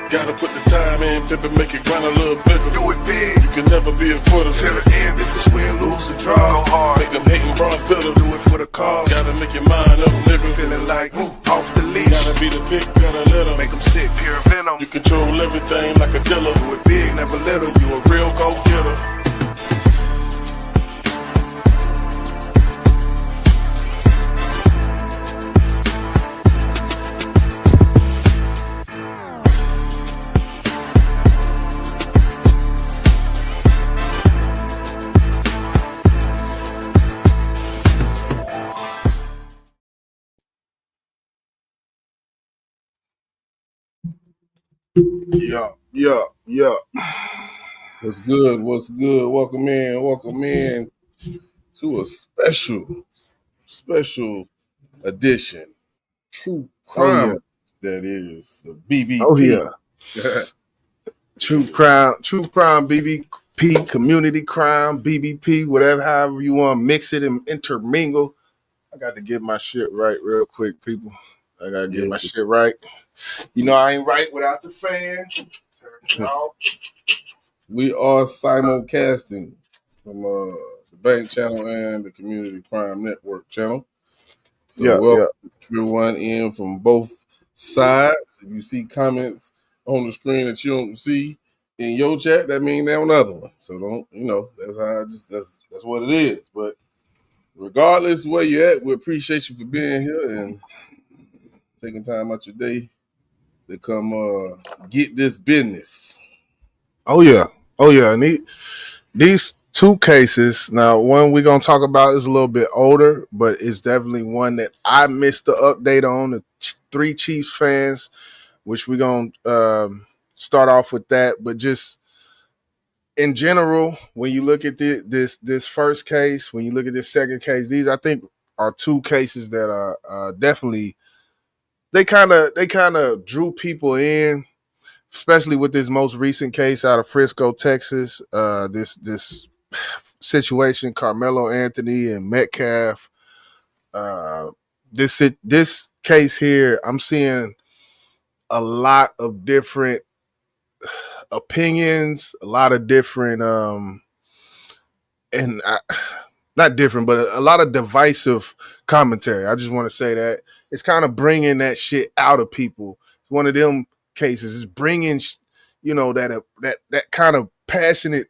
Gotta put the time in, pimpin', make it grind a little bigger. Do it big. You can never be a quitter. Till the end, if it's win, lose, or draw. Go hard. Make them hating bronze bitter. Do it for the cause. Gotta make your mind up, nigga. Feeling like off the leash. Gotta be the pick, gotta let 'em. Make them sick, pure venom. You control everything like a dealer. Do it big, never little. You a real go-getter. Yeah. What's good? What's good? Welcome in to a special edition. True crime, that is. BBP. Oh, yeah. True crime, BBP, community crime, BBP, whatever, however you want to mix it and intermingle. I got to get my shit right real quick, people. I got to get my shit right. You know I ain't right without the fan. We are simulcasting from the Bank Channel and the Community Crime Network channel. So welcome everyone in from both sides. If you see comments on the screen that you don't see in your chat, that means they're on another one. So that's how that's what it is. But regardless of where you're at, we appreciate you for being here and taking time out your day to come get this business. Oh yeah. And these two cases, now one we're gonna talk about is a little bit older, but it's definitely one that I missed the update on. The three Chiefs fans, which we're gonna start off with that, but just in general, when you look at this first case, when you look at this second case, these I think are two cases that are definitely they kind of drew people in, especially with this most recent case out of Frisco, Texas. This situation, Karmelo Anthony and Metcalf. This case here, I'm seeing a lot of different opinions, a lot of different not different, but a lot of divisive commentary. I just want to say that it's kind of bringing that shit out of people. One of them cases is bringing, that kind of passionate,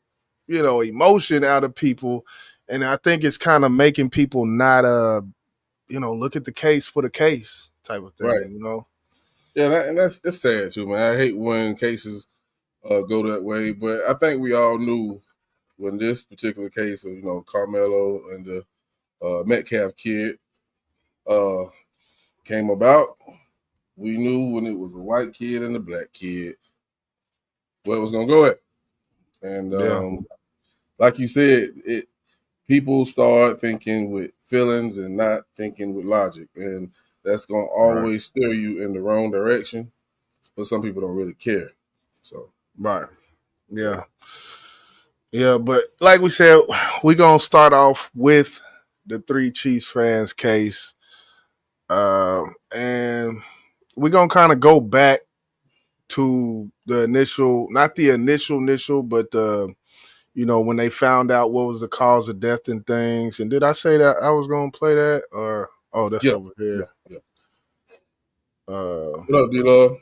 emotion out of people, and I think it's kind of making people not, look at the case for the case type of thing, right. Yeah, and that's sad too, man. I hate when cases go that way, but I think we all knew when this particular case of Karmelo and the Metcalf kid came about. We knew when it was a white kid and a black kid where it was gonna go at, and like you said, people start thinking with feelings and not thinking with logic, and that's gonna always steer you in the wrong direction. But some people don't really care. So Yeah, but like we said, we're going to start off with the three Chiefs fans case. And we're going to kind of go back to the initial, not the initial, but when they found out what was the cause of death and things. And did I say that I was going to play that? Or, that's over here. Yeah. What up, D-Love?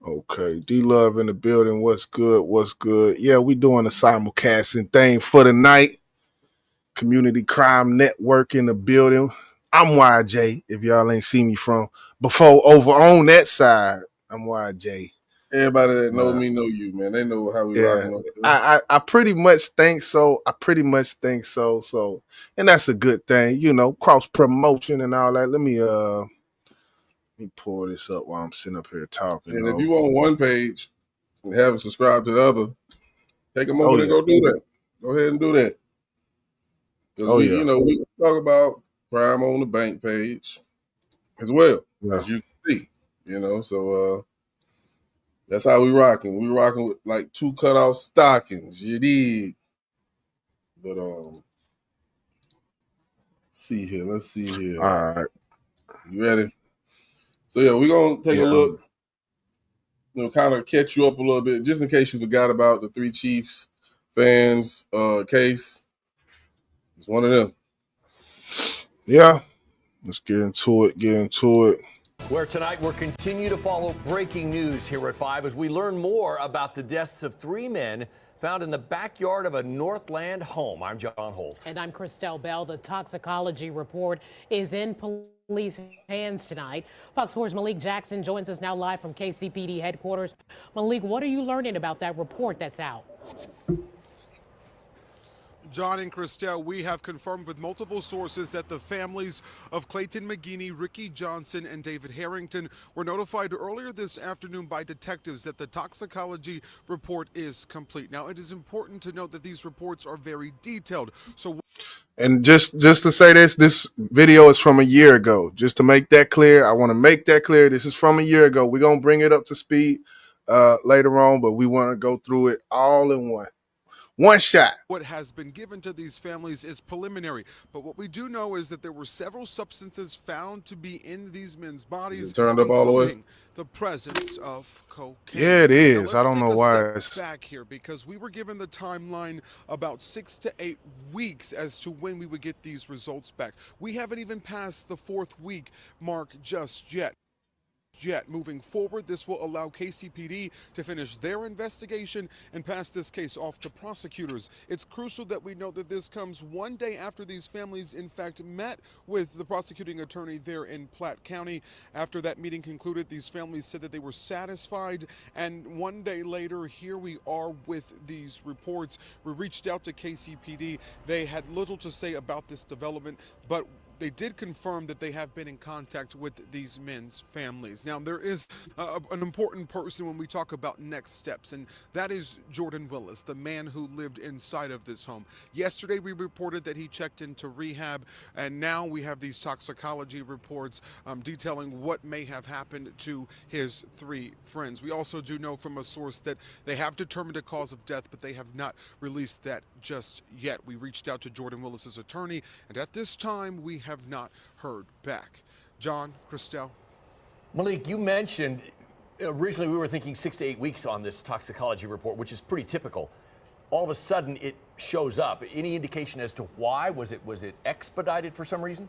Okay, D-Love in the building. What's good? Yeah, we doing a simulcasting thing for the night. Community Crime Network in the building. I'm YJ, if y'all ain't seen me from before over on that side. I'm YJ. Everybody that know me know you, man. They know how we rocking. I pretty much think so. So, and that's a good thing, cross promotion and all that. Let me pull this up while I'm sitting up here talking. And if you on one page and haven't subscribed to the other, take a moment and go do that. Go ahead and do that. Because we talk about crime on the bank page as well, as you can see. So that's how we rocking. We rocking with like 2 cutoff stockings. You dig? But let's see here. All right. You ready? So we're gonna take a look kind of catch you up a little bit, just in case you forgot about the Three Chiefs fans case. It's one of them. Yeah, let's get into it. Where tonight we'll continue to follow breaking news here at 5 as we learn more about the deaths of 3 men found in the backyard of a Northland home. I'm John Holt. And I'm Christelle Bell. The toxicology report is in police hands tonight. Fox 4's Malik Jackson joins us now live from KCPD headquarters. Malik, what are you learning about that report that's out? John and Christelle, we have confirmed with multiple sources that the families of Clayton McGinney, Ricky Johnson, and David Harrington were notified earlier this afternoon by detectives that the toxicology report is complete. Now, it is important to note that these reports are very detailed. And just to say this video is from a year ago. Just to make that clear, I want to make that clear. This is from a year ago. We're going to bring it up to speed later on, but we want to go through it all in one shot. What has been given to these families is preliminary, but what we do know is that there were several substances found to be in these men's bodies. Is it turned up all the way? The presence of cocaine. Yeah, it is. I don't know why it's back here, because we were given the timeline about 6 to 8 weeks as to when we would get these results back. We haven't even passed the 4th week mark just yet. Moving forward, this will allow KCPD to finish their investigation and pass this case off to prosecutors. It's crucial that we know that this comes one day after these families, in fact, met with the prosecuting attorney there in Platte County. After that meeting concluded, these families said that they were satisfied, and one day later, here we are with these reports. We reached out to KCPD. They had little to say about this development, but they did confirm that they have been in contact with these men's families. Now, there is an important person when we talk about next steps, and that is Jordan Willis, the man who lived inside of this home. Yesterday, we reported that he checked into rehab, and now we have these toxicology reports detailing what may have happened to his 3 friends. We also do know from a source that they have determined a cause of death, but they have not released that just yet. We reached out to Jordan Willis's attorney, and at this time, we have not heard back. John, Christelle. Malik, you mentioned originally we were thinking 6 to 8 weeks on this toxicology report, which is pretty typical. All of a sudden, it shows up. Any indication as to why? Was it expedited for some reason?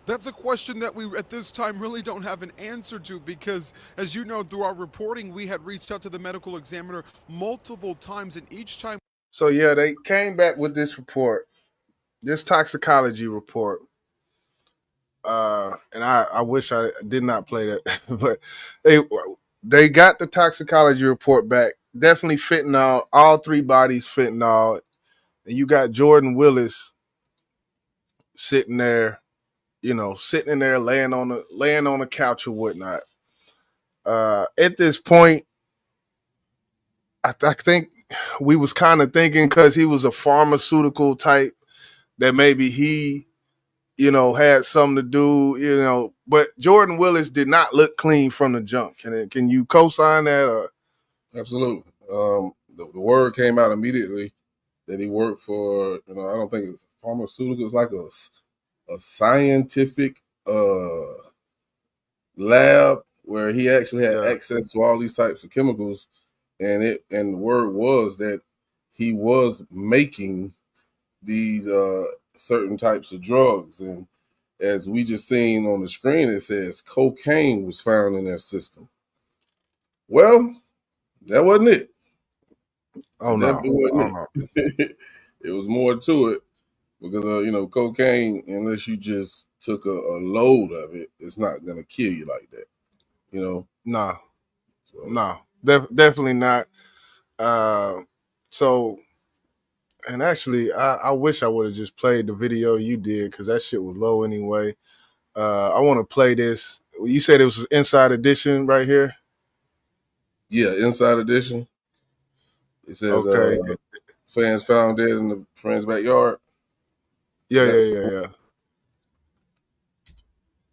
That's a question that we, at this time, really don't have an answer to, because, as you know, through our reporting, we had reached out to the medical examiner multiple times, and each time. So, yeah, they came back with this report, this toxicology report. And I wish I did not play that, but they got the toxicology report back. Definitely fentanyl, all 3 bodies fentanyl. And you got Jordan Willis sitting there, laying on the couch or whatnot. At this point, I think we was kind of thinking, because he was a pharmaceutical type, that maybe he, had something to do, but Jordan Willis did not look clean from the jump. Can you co-sign that? Or? Absolutely. The word came out immediately that he worked for, I don't think it's pharmaceutical. It's like a scientific lab where he actually had access to all these types of chemicals, and the word was that he was making these certain types of drugs. And as we just seen on the screen, it says cocaine was found in their system. Well, that wasn't it. Oh, no. It. It was more to it, because cocaine, unless you just took a load of it, it's not gonna kill you like that. No, definitely not. So, and actually, I wish I would have just played the video you did, because that shit was low anyway. I want to play this. You said it was Inside Edition right here? Yeah, Inside Edition. It says, fans found dead in the friend's backyard. Yeah.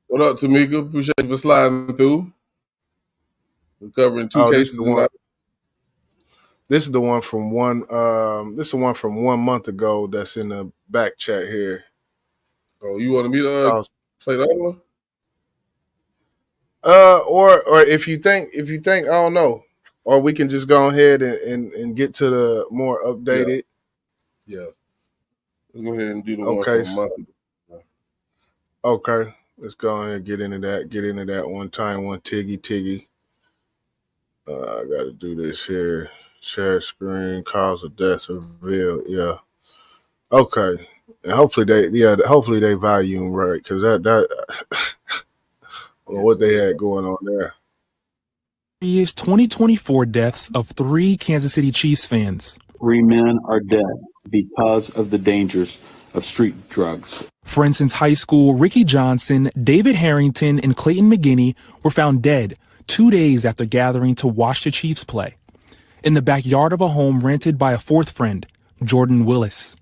What up, Tamika? Appreciate you for sliding through. We're covering 2 cases tonight. This is the one from this is the one from 1 month ago that's in the back chat here. Oh, you wanted me to play the other one? Or if you think I don't know, or we can just go ahead and get to the more Yeah, updated. yeah. Let's go ahead and do the one Okay, from a month ago. okay. Let's go ahead and get into that. Get into that one time. One tiggy. I got to do this here. Share screen. Cause of death revealed. Yeah. Okay. And hopefully they volume right because Yeah, what they way had going on there. Is 2024 deaths of 3 Kansas City Chiefs fans. 3 men are dead because of the dangers of street drugs. For instance, high school Ricky Johnson, David Harrington, and Clayton McGinney were found dead 2 days after gathering to watch the Chiefs play in the backyard of a home rented by a fourth friend, Jordan Willis.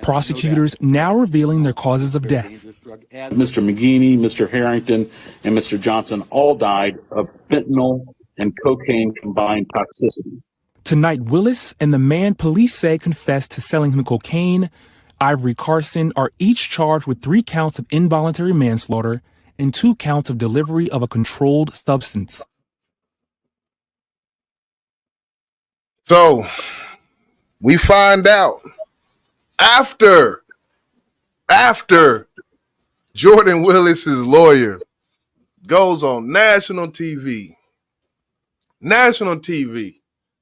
Prosecutors now revealing their causes of death. Mr. McGinney, Mr. Harrington, and Mr. Johnson all died of fentanyl and cocaine combined toxicity. Tonight, Willis and the man police say confessed to selling him cocaine. Ivory Carson are each charged with 3 counts of involuntary manslaughter and 2 counts of delivery of a controlled substance. So we find out after Jordan Willis's lawyer goes on national TV,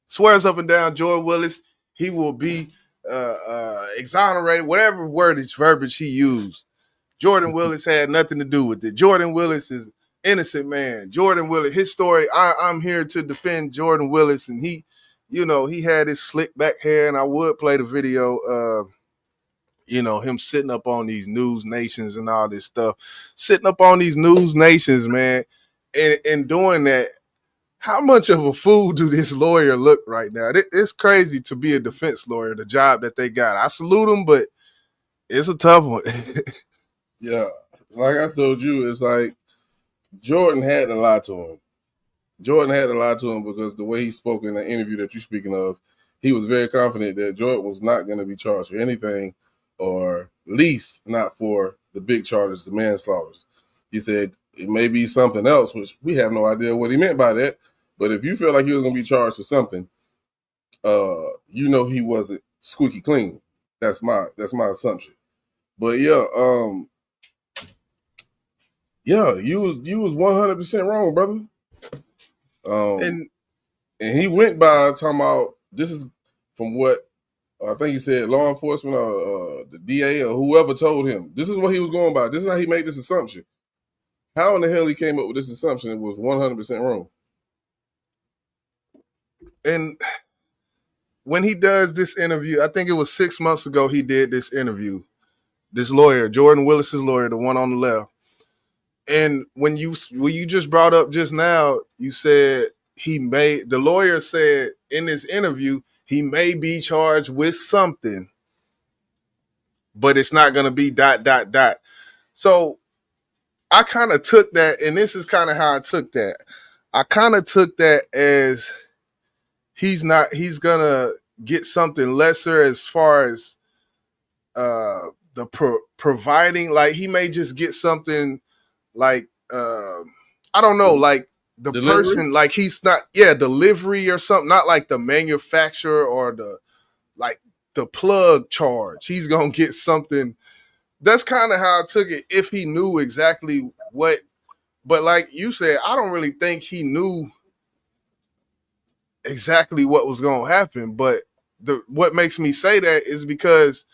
swears up and down Jordan Willis, he will be exonerated, whatever verbiage he used. Jordan Willis had nothing to do with it. Jordan Willis is innocent man. Jordan Willis, his story, I'm here to defend Jordan Willis, and he had his slick back hair, and I would play the video of him sitting up on these news nations and all this stuff. Sitting up on these news nations, man, and doing that. How much of a fool do this lawyer look right now? It's crazy to be a defense lawyer, the job that they got. I salute them, but it's a tough one. Yeah, like I told you, it's like Jordan had to lie to him. Jordan had to lie to him because the way he spoke in the interview that you're speaking of, he was very confident that Jordan was not going to be charged for anything, or at least not for the big charges, the manslaughter. He said it may be something else, which we have no idea what he meant by that. But if you feel like he was going to be charged for something, he wasn't squeaky clean. That's my assumption. But you was 100% wrong, brother. And he went by talking about, this is from what I think he said, law enforcement or the DA or whoever told him. This is what he was going by. This is how he made this assumption. How in the hell he came up with this assumption? It was 100% wrong. And when he does this interview, I think it was 6 months ago he did this interview. This lawyer, Jordan Willis's lawyer, the one on the left. And when you just brought up just now, you said the lawyer said in this interview, he may be charged with something, but it's not going to be ... So I kind of took that, and this is kind of how I took that. I kind of took that as he's going to get something lesser as far as providing, like he may just get something like I don't know, like the Delivery? person, like he's not delivery or something, not like the manufacturer or the plug charge. He's gonna get something. That's kind of how I took it, if he knew exactly what. But like you said, I don't really think he knew exactly what was gonna happen. But what makes me say that is because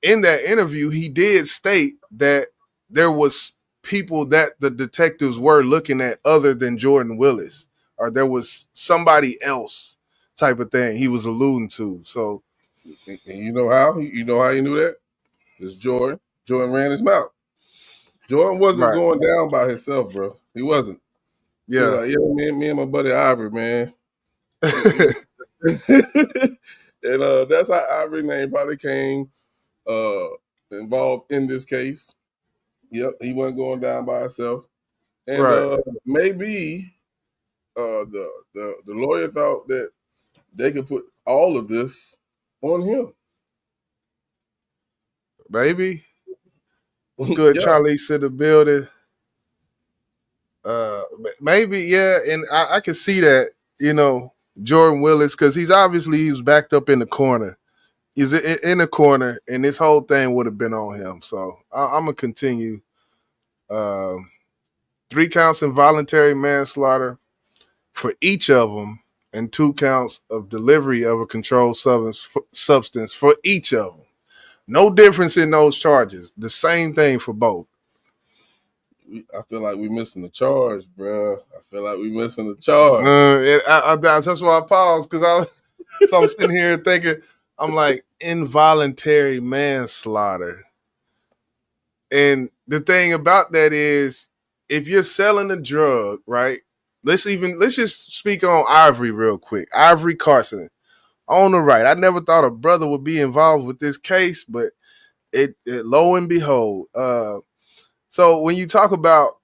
in that interview he did state that there was people that the detectives were looking at other than Jordan Willis, or there was somebody else type of thing he was alluding to. So, and you know how he knew that? It's Jordan. Jordan ran his mouth. Jordan wasn't going down by himself, bro. He wasn't. Yeah. He was like, me and my buddy Ivory, man. And that's how Ivory name probably came involved in this case. Yep, he wasn't going down by himself. And maybe the lawyer thought that they could put all of this on him. Maybe. What's good, Charlie? To the building. Maybe, yeah, and I can see that, Jordan Willis, because he was backed up in the corner. He's in the corner, and this whole thing would have been on him. So I'm gonna continue. 3 counts involuntary manslaughter for each of them, and 2 counts of delivery of a controlled substance for each of them. No difference in those charges. The same thing for both. I feel like we're missing the charge, bro. I feel like we're missing the charge. That's why I paused, because I'm sitting here thinking, I'm like, involuntary manslaughter. And the thing about that is, if you're selling a drug, right? Let's just speak on Ivory real quick. Ivory Carson on the right. I never thought a brother would be involved with this case, but it lo and behold. So when you talk about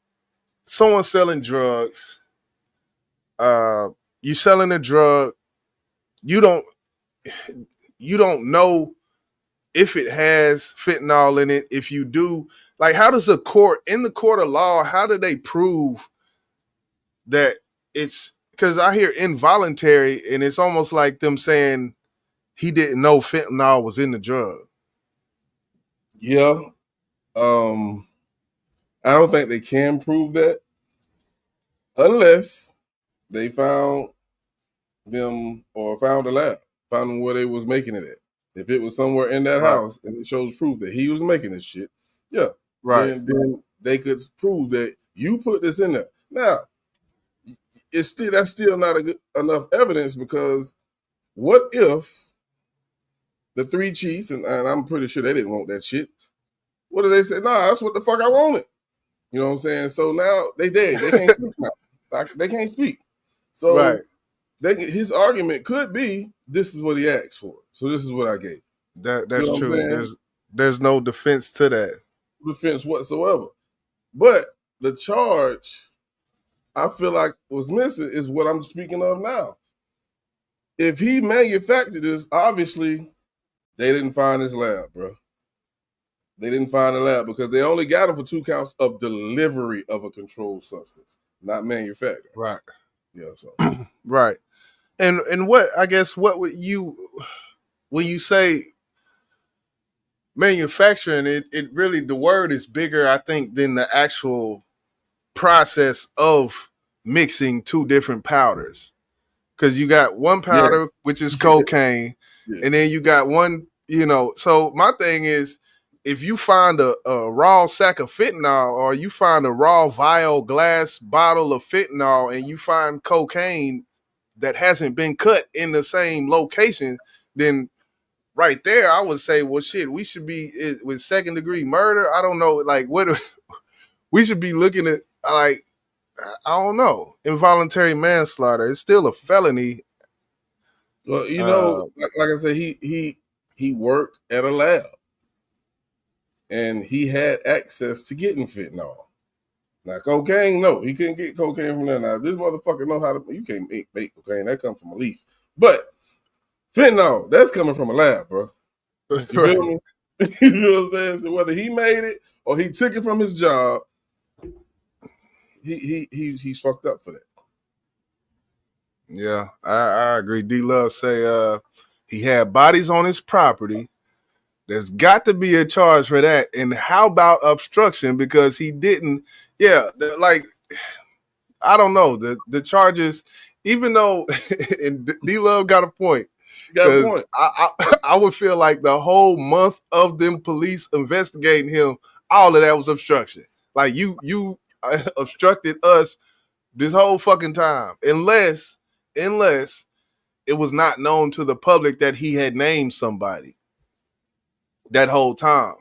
someone selling drugs, you selling a drug, you don't know if it has fentanyl in it. If you do, like, how does in the court of law, how do they prove that it's, because I hear involuntary, and it's almost like them saying he didn't know fentanyl was in the drug. Yeah. I don't think they can prove that unless they found them or found a lab, found them where they was making it at. If it was somewhere in that house and it shows proof that he was making this shit, yeah, Right. Then they could prove that you put this in there. Now, that's still not enough evidence, because what if the 3 chiefs, and I'm pretty sure they didn't want that shit. What do they say? Nah, that's what the fuck I wanted. You know what I'm saying? So now they dead. They can't speak now. They can't speak. So Right. his argument could be, this is what he asked for, so this is what I gave. That's You know what I'm true. saying? There's no defense to that. Defense whatsoever. But the charge I feel like was missing is what I'm speaking of now. If he manufactured this, obviously they didn't find his lab, bro. They didn't find the lab because they only got him for 2 counts of delivery of a controlled substance, not manufacturing. Right. Yeah. So Right. And what, I guess, what would you, when you say manufacturing, it really, the word is bigger, I think, than the actual process of mixing 2 different powders. Because you got one powder, yes, which is cocaine, yes. and then you got one, so my thing is, if you find a raw sack of fentanyl, or you find a raw vial glass bottle of fentanyl, and you find cocaine that hasn't been cut in the same location, then right there, I would say, well, shit, we should be with 2nd-degree murder. I don't know, like, what we should be looking at, like, I don't know, involuntary manslaughter. It's still a felony. Well, like I said, he worked at a lab, and he had access to getting fentanyl. Now, cocaine, no, he couldn't get cocaine from there. Now, this motherfucker know how to. You can't make cocaine. That comes from a leaf. But fentanyl, that's coming from a lab, bro. You feel me? You know what I'm saying? So whether he made it or he took it from his job, he's fucked up for that. Yeah, I agree. D-Love say he had bodies on his property. There's got to be a charge for that. And how about obstruction? Because he didn't. Yeah, I don't know. The charges, even though and D-Love got a point. Got a point. I would feel like the whole month of them police investigating him, all of that was obstruction. Like, you obstructed us this whole fucking time, unless it was not known to the public that he had named somebody that whole time.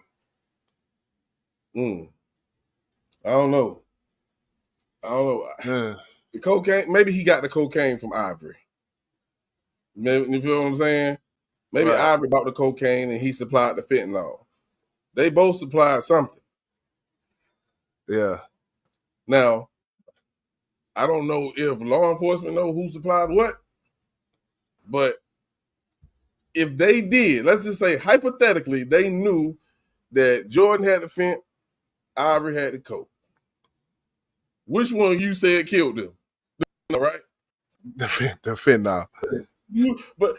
I don't know. The cocaine, maybe he got the cocaine from Ivory. Maybe, you feel what I'm saying? Maybe right. Ivory bought the cocaine and he supplied the fentanyl. They both supplied something. Yeah. Now, I don't know if law enforcement know who supplied what, but if they did, let's just say hypothetically, they knew that Jordan had the fent, Ivory had the coke. Which one you said killed them? All right. The fentanyl. But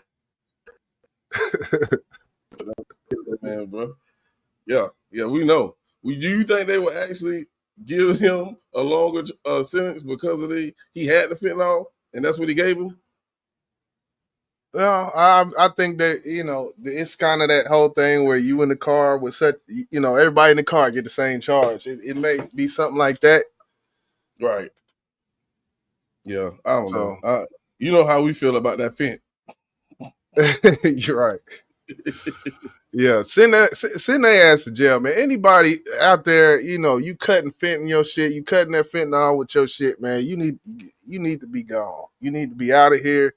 man, bro. Yeah, we know. Do you think they would actually give him a longer sentence because of he had the fentanyl and that's what he gave him? Well, I think that it's kind of that whole thing where you in the car with such everybody in the car get the same charge. It may be something like that, right? Yeah, I don't so, know. You know how we feel about that fent. You're right. Yeah, send their ass to jail, man. Anybody out there, you cutting fent in your shit, you cutting that fentanyl with your shit, man. You need to be gone. You need to be out of here.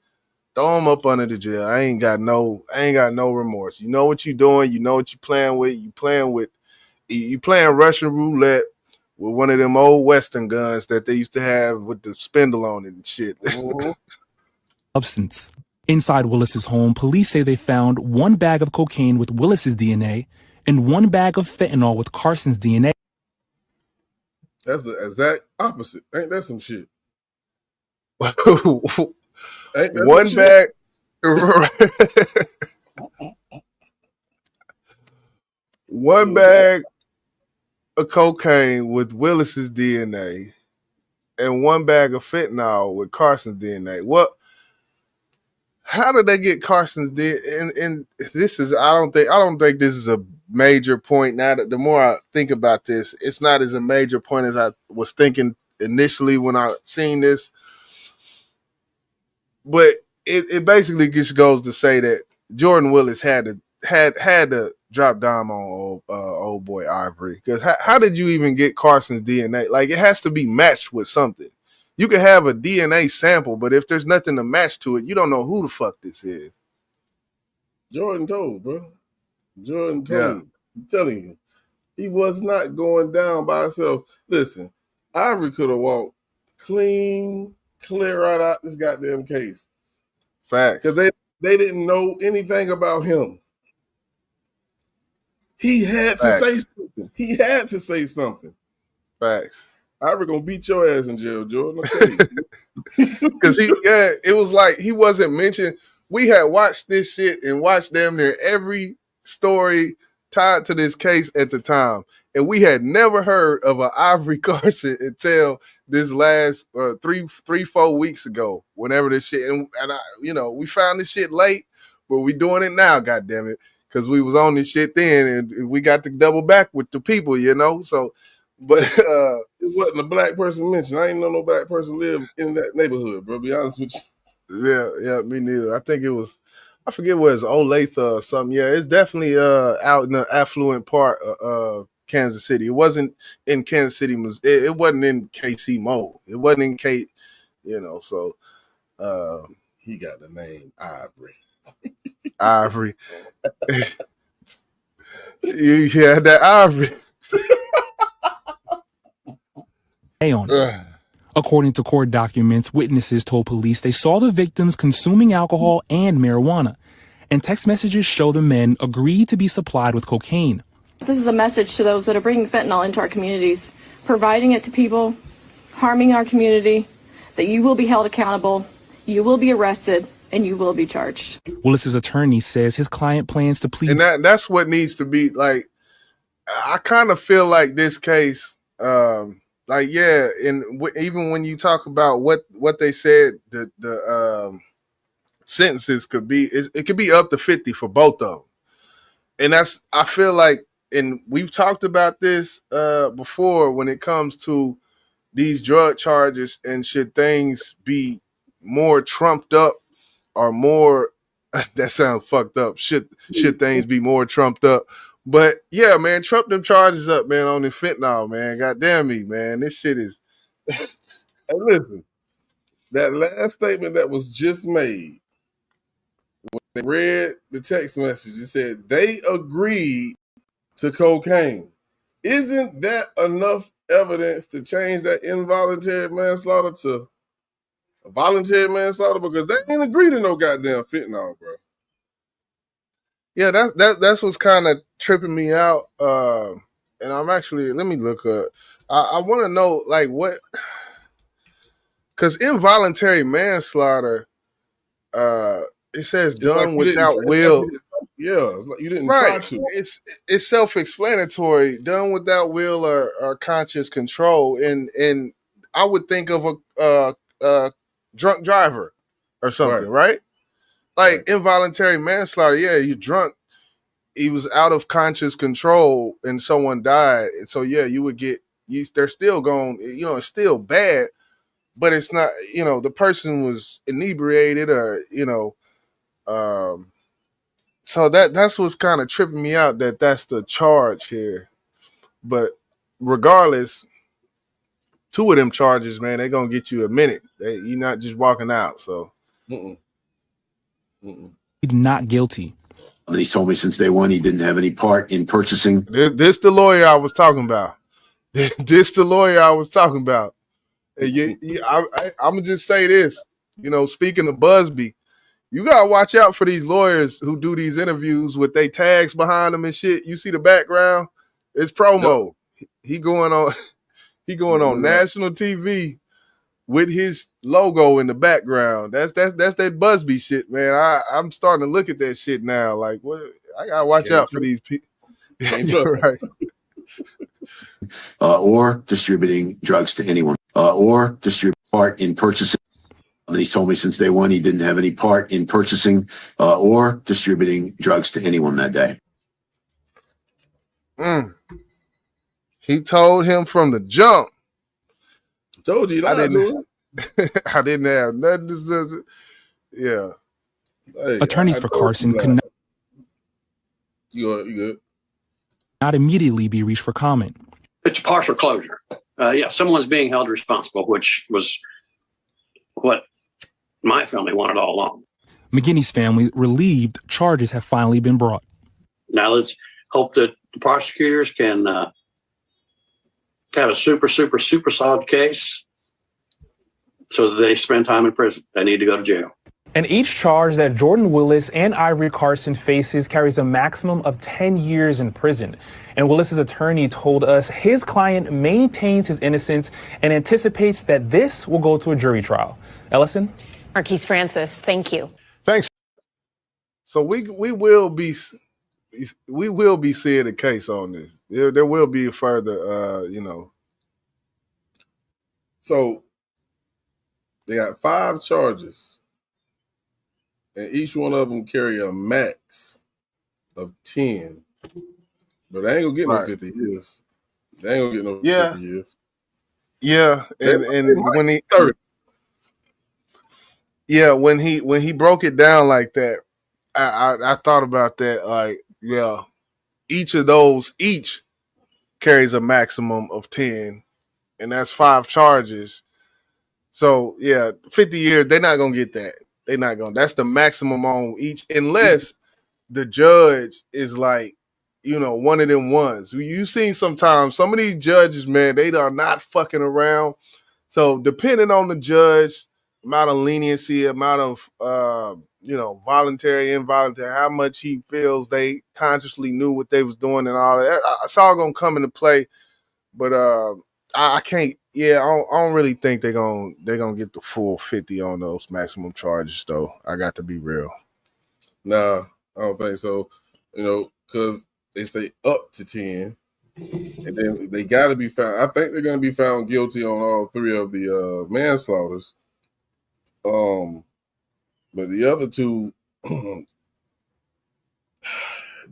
Throw them up under the jail. I ain't got no remorse. You know what you're doing. You know what you're playing with. You playing Russian roulette with one of them old Western guns that they used to have with the spindle on it and shit. Substance. Inside Willis's home, police say they found 1 bag of cocaine with Willis's DNA and 1 bag of fentanyl with Carson's DNA. That's the exact opposite. Ain't that some shit? Ain't that one bag. One bag of cocaine with Willis's DNA and 1 bag of fentanyl with Carson's DNA. What? How did they get Carson's DNA? And this is I don't think this is a major point. Now that the more I think about this, it's not as a major point as I was thinking initially when I seen this. But it basically just goes to say that Jordan Willis had to drop down on old boy Ivory, because how did you even get Carson's DNA? Like, it has to be matched with something. You can have a DNA sample, but if there's nothing to match to it, you don't know who the fuck this is. Jordan told, bro. Jordan told. Yeah. I'm telling you, he was not going down by himself. Listen, Ivory could have walked clear right out this goddamn case. Facts. Because they didn't know anything about him. He had to say something. He had to say something. Facts. Ivory gonna beat your ass in jail, Jordan. I'll tell you. Because it was like he wasn't mentioned. We had watched this shit and watched damn near every story tied to this case at the time, and we had never heard of an Ivory Carson until this last 3-4 weeks ago. Whenever this shit and we found this shit late, but we doing it now. God damn it, because we was on this shit then, and we got to double back with the people, So, but it wasn't a black person mentioned. I ain't know no black person live in that neighborhood, bro. Be honest with you. Yeah, me neither. I think it was. I forget where it's Olathe or something. Yeah, it's definitely out in the affluent part of Kansas City. It wasn't in Kansas City. It wasn't in KC Mo. It wasn't in K. So he got the name Ivory. Ivory. You had that Ivory. According to court documents, witnesses told police they saw the victims consuming alcohol and marijuana, and text messages show the men agreed to be supplied with cocaine. This is a message to those that are bringing fentanyl into our communities, providing it to people, harming our community, that you will be held accountable, you will be arrested, and you will be charged. Willis's attorney says his client plans to plead. And that's what needs to be, like, I kind of feel like this case, and even when you talk about what they said, the sentences could be, it could be up to 50 for both of them. And I feel like, and we've talked about this before when it comes to these drug charges, and should things be more trumped up or more, that sounds fucked up, should things be more trumped up. But yeah, man, trump them charges up, man, on the fentanyl, man. God damn me, man. This shit is. And listen, that last statement that was just made, when they read the text message, it said they agreed to cocaine. Isn't that enough evidence to change that involuntary manslaughter to a voluntary manslaughter? Because they ain't agreed to no goddamn fentanyl, bro. Yeah, that's what's kind of tripping me out. And I'm actually, let me look up. I want to know, like, what because involuntary manslaughter, it says It's like done you didn't. without It's like will. you didn't, yeah, it's like you didn't Right. try to. It's self-explanatory. Done without will or conscious control, and I would think of a drunk driver or something, right? Like involuntary manslaughter. Yeah, you're drunk. He was out of conscious control, and someone died. And so yeah, you would get. They're still going. You know, it's still bad, but it's not. You know, the person was inebriated, or so that's what's kind of tripping me out. That's the charge here. But regardless, two of them charges, man, they're gonna get you a minute. You're not just walking out. So Not guilty. He's told me since day one he didn't have any part in purchasing. this the lawyer I was talking about. This the lawyer I was talking about. And I'm gonna just say this. You know, speaking of Busby, you gotta watch out for these lawyers who do these interviews with they tags behind them and shit. You see the background? It's promo. Yep. He going on national TV with his logo in the background. That's that Busby shit, man. I'm starting to look at that shit now. Like, what? I gotta watch out for these people. Right. Or distributing drugs to anyone, or distribute part in purchasing. He's told me since day one he didn't have any part in purchasing or distributing drugs to anyone that day. He told him from the jump. Told you, I didn't. I didn't have nothing to say. Yeah. Hey, attorneys for Carson could not. You good? Not immediately be reached for comment. It's a partial closure. Yeah, someone's being held responsible, which was what my family wanted all along. McGinney's family relieved charges have finally been brought. Now let's hope that the prosecutors can have a super solid case so that they spend time in prison. They need to go to jail. And each charge that Jordan Willis and Ivory Carson faces carries a maximum of 10 years in prison. And Willis's attorney told us his client maintains his innocence and anticipates that this will go to a jury trial. Ellison? Marquise Francis, thank you. Thanks. So we will be seeing a case on this. There will be a further, So they got 5 charges, and each one of them carry a max of 10. But they ain't gonna get no 50 years. They ain't gonna get no 50 years. Yeah, and when he 30. Yeah, when he broke it down like that, I thought about that. Like, yeah, each carries a maximum of 10, and that's 5 charges. So yeah, 50 years, they're not gonna get that. They're not gonna. That's the maximum on each, unless the judge is like, one of them ones. You've seen sometimes some of these judges, man, they are not fucking around. So depending on the judge, amount of leniency, amount of voluntary, involuntary, how much he feels they consciously knew what they was doing and all that. It's all gonna come into play. But I can't. Yeah, I don't really think they're gonna get the full 50 on those maximum charges, though. I got to be real. Nah, I don't think so. Because they say up to 10, and then they got to be found. I think they're going to be found guilty on all 3 of the manslaughters. But the other 2,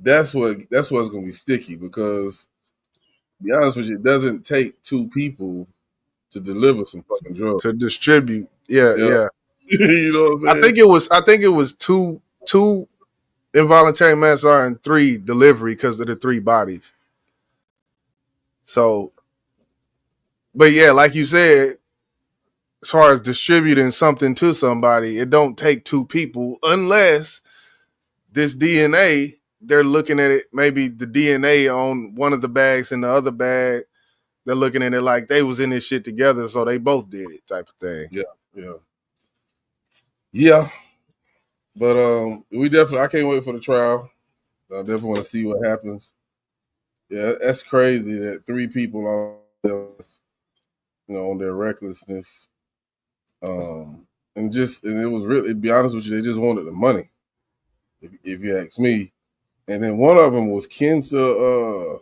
that's what's going to be sticky, because, to be honest with you, it doesn't take 2 people to deliver some fucking drugs. To distribute. Yeah. You know what I'm saying? I think it was two involuntary manslaughter and 3 delivery because of the 3 bodies. So, but yeah, like you said, as far as distributing something to somebody, it don't take 2 people unless this DNA, they're looking at it, maybe the DNA on one of the bags and the other bag, they're looking at it like they was in this shit together, so they both did it, type of thing. Yeah. But I can't wait for the trial. I definitely want to see what happens. Yeah, that's crazy that 3 people on their recklessness And it was really, to be honest with you, they just wanted the money, if you ask me. And then one of them was kin to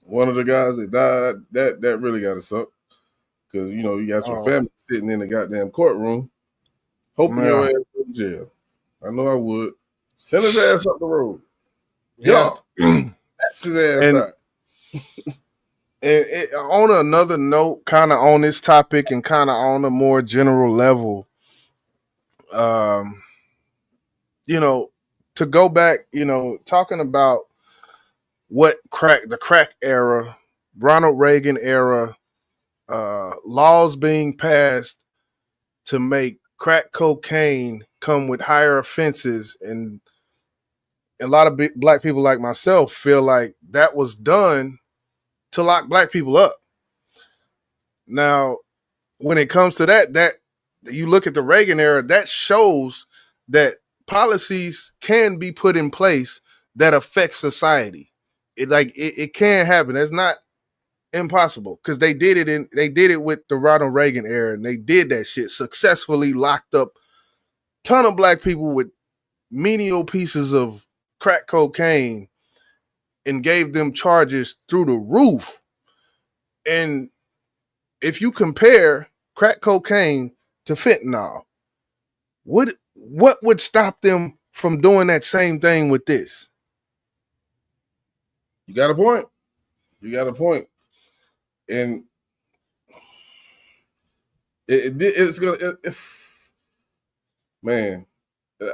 one of the guys that died. That really got us up because you got your family sitting in the goddamn courtroom, hoping your ass go to jail. I know I would. Send his ass up the road. Yeah. That's his ass And out. And on another note, kind of on this topic and kind of on a more general level, to go back, talking about what the crack era, Ronald Reagan era, laws being passed to make crack cocaine come with higher offenses, and a lot of black people like myself feel like that was done to lock black people up. Now, when it comes to that you look at the Reagan era, that shows that policies can be put in place that affect society. It can happen. It's not impossible because they did it with the Ronald Reagan era, and they did that shit successfully, locked up ton of black people with menial pieces of crack cocaine and gave them charges through the roof. And if you compare crack cocaine to fentanyl, what would stop them from doing that same thing with this? You got a point. You got a point. And it's gonna. Man,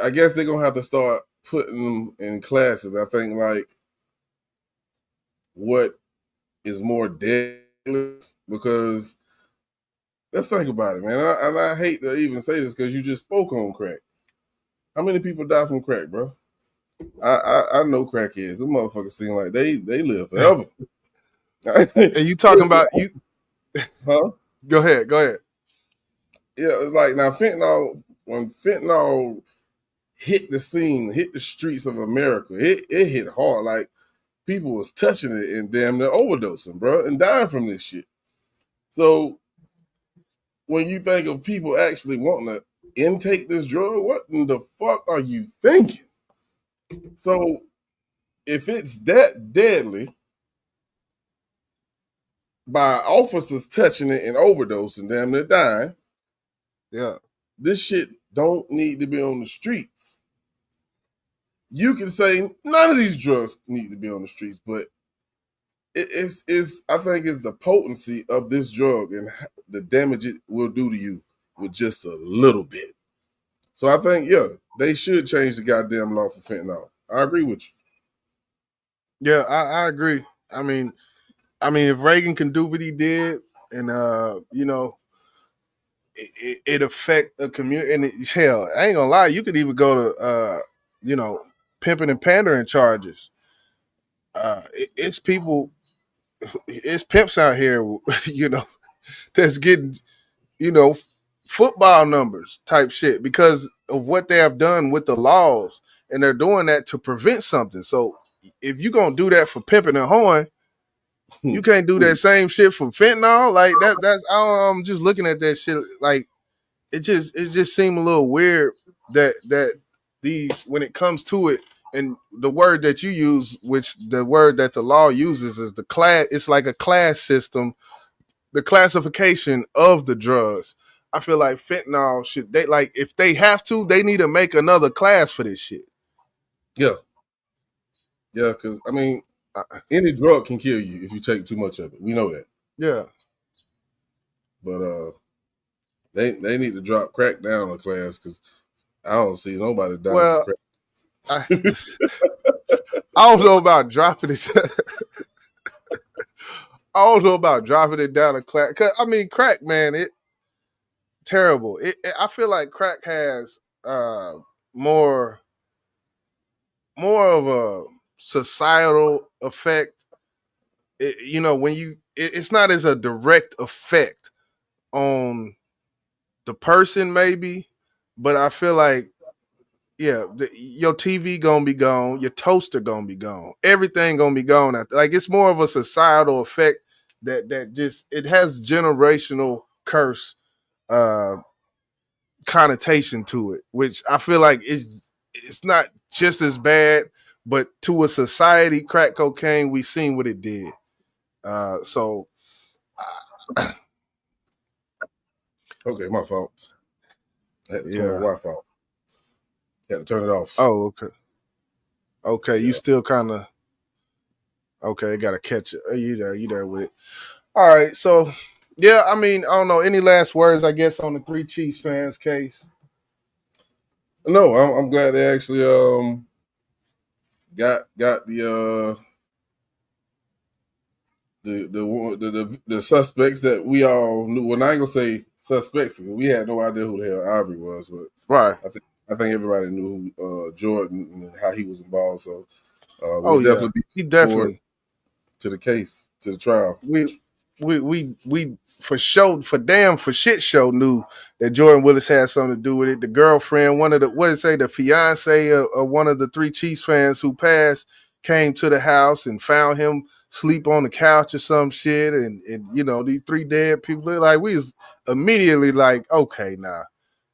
I guess they're gonna have to start putting them in classes. I think like what is more deadly, because let's think about it, man. And I hate to even say this because you just spoke on crack. How many people die from crack, bro? I know crackheads. Them motherfuckers seem like they live forever. And you talking about you? Huh? Go ahead. Yeah, it's like now fentanyl. When fentanyl hit the scene, hit the streets of America, it hit hard. Like people was touching it and damn near overdosing, bro, and dying from this shit. So when you think of people actually wanting to intake this drug, what in the fuck are you thinking? So if it's that deadly by officers touching it and overdosing, damn near dying, yeah, this shit don't need to be on the streets. You can say none of these drugs need to be on the streets, but it's I think it's the potency of this drug and the damage it will do to you with just a little bit. So I think, yeah, they should change the goddamn law for fentanyl. I agree with you. Yeah, I agree. I mean, if Reagan can do what he did, and it affect a community, and hell, I ain't gonna lie, you could even go to pimping and pandering charges. It's people, it's pimps out here, that's getting, football numbers type shit because of what they have done with the laws, and they're doing that to prevent something. So if you're gonna do that for pimping and hoeing, you can't do that same shit for fentanyl. Like I'm just looking at that shit. Like it just seemed a little weird that these, when it comes to it, and the word that you use, which the word that the law uses is the class. It's like a class system, the classification of the drugs. I feel like fentanyl should, they like, if they have to, they need to make another class for this shit. Yeah. Yeah, because I mean, any drug can kill you if you take too much of it. We know that. Yeah. But they need to drop crack down a class because I don't see nobody dying Well, from crack. I don't know about dropping it. I don't know about dropping it down a class. Cause I mean, crack, man, it terrible. I feel like crack has more of a societal effect. It's not as a direct effect on the person, maybe, but I feel like, yeah, your TV gonna be gone, your toaster gonna be gone, everything gonna be gone. Like it's more of a societal effect that just, it has generational curse uh, connotation to it, which I feel like it's not just as bad, but to a society, crack cocaine, we seen what it did. So Okay, my fault. I had to turn the yeah. Wi-Fi off. Had to turn it off. Oh, okay. Okay, Yeah. you still kind of okay. Got to catch it. You there? You there with it? All right. So yeah, I mean, I don't know. Any last words? I guess on the three Chiefs fans case. No, I'm glad they actually got the suspects that we all knew. Well, I ain't gonna say suspects because we had no idea who the hell Ivory was, but Right. I think everybody knew who Jordan and how he was involved. So Oh we'll yeah, definitely he be forward definitely. to the case, to the trial. We for sure, for shit show knew that Jordan Willis had something to do with it. The girlfriend, one of the the fiance of one of the three Chiefs fans who passed, came to the house and found him sleep on the couch or some shit. And you know, these three dead people, like we was immediately like, okay, now,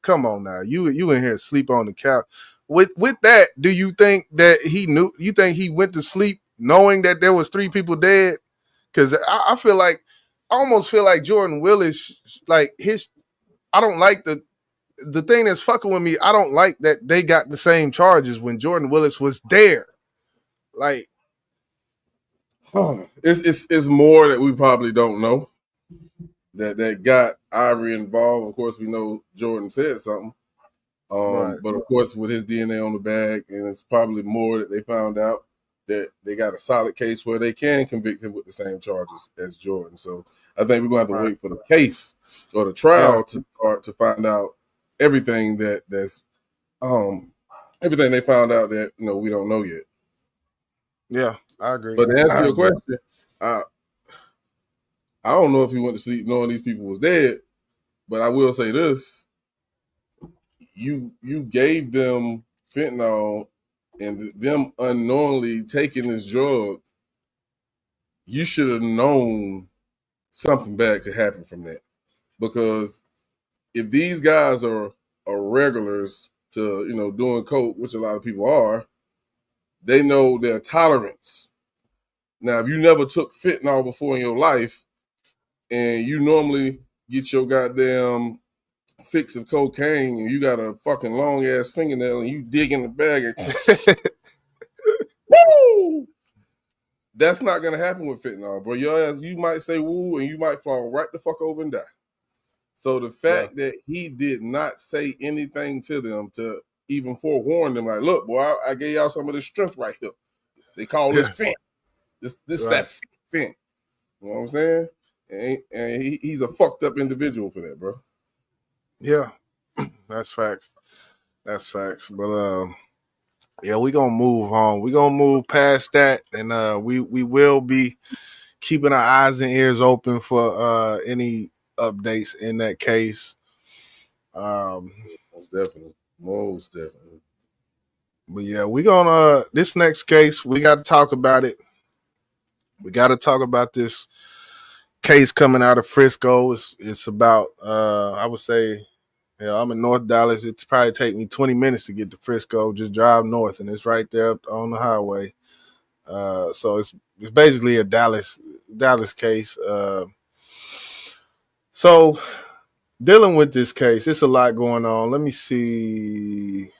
come on now. You in here sleep on the couch. With that, do you think that he knew, you think he went to sleep knowing that there was three people dead? Because I feel like, I almost feel like Jordan Willis, like I don't like the thing that's fucking with me. I don't like that they got the same charges when Jordan Willis was there. Like, It's more that we probably don't know that got Ivory involved. Of course, we know Jordan said something, right, but of course, with his DNA on the bag, and it's probably more that they found out that they got a solid case where they can convict him with the same charges as Jordan. So I think we're gonna have to right, wait for the case or the yeah, trial to start to find out everything that's everything they found out that we don't know yet. yeah. I agree. But to answer I your agree. question, I I don't know if he went to sleep knowing these people was dead, but I will say this: you gave them fentanyl, and them unknowingly taking this drug. You should have known something bad could happen from that, because if these guys are regulars to doing coke, which a lot of people are, they know their tolerance. Now, if you never took fentanyl before in your life, and you normally get your goddamn fix of cocaine, and you got a fucking long ass fingernail, and you dig in the bag and woo, that's not gonna happen with fentanyl, bro. Your ass, you might say woo, and you might fall right the fuck over and die. So the Yeah, fact that he did not say anything to them to even forewarn them, like, look, boy, I gave y'all some of this strength right here. They call this yeah, fent. This right. that fent. You know what I'm saying? And he's a fucked up individual for that, bro. Yeah, that's facts. That's facts. But yeah, we gonna move on. We gonna move past that, and we will be keeping our eyes and ears open for any updates in that case. Um, Most definitely. Most definitely. but yeah, we gonna this next case. We got to talk about it. We got to talk about this case coming out of Frisco. It's about I would say, yeah, I'm in North Dallas. It's probably take me 20 minutes to get to Frisco. Just drive north, and it's right there on the highway. So it's basically a Dallas case. So dealing with this case, it's a lot going on. Let me see.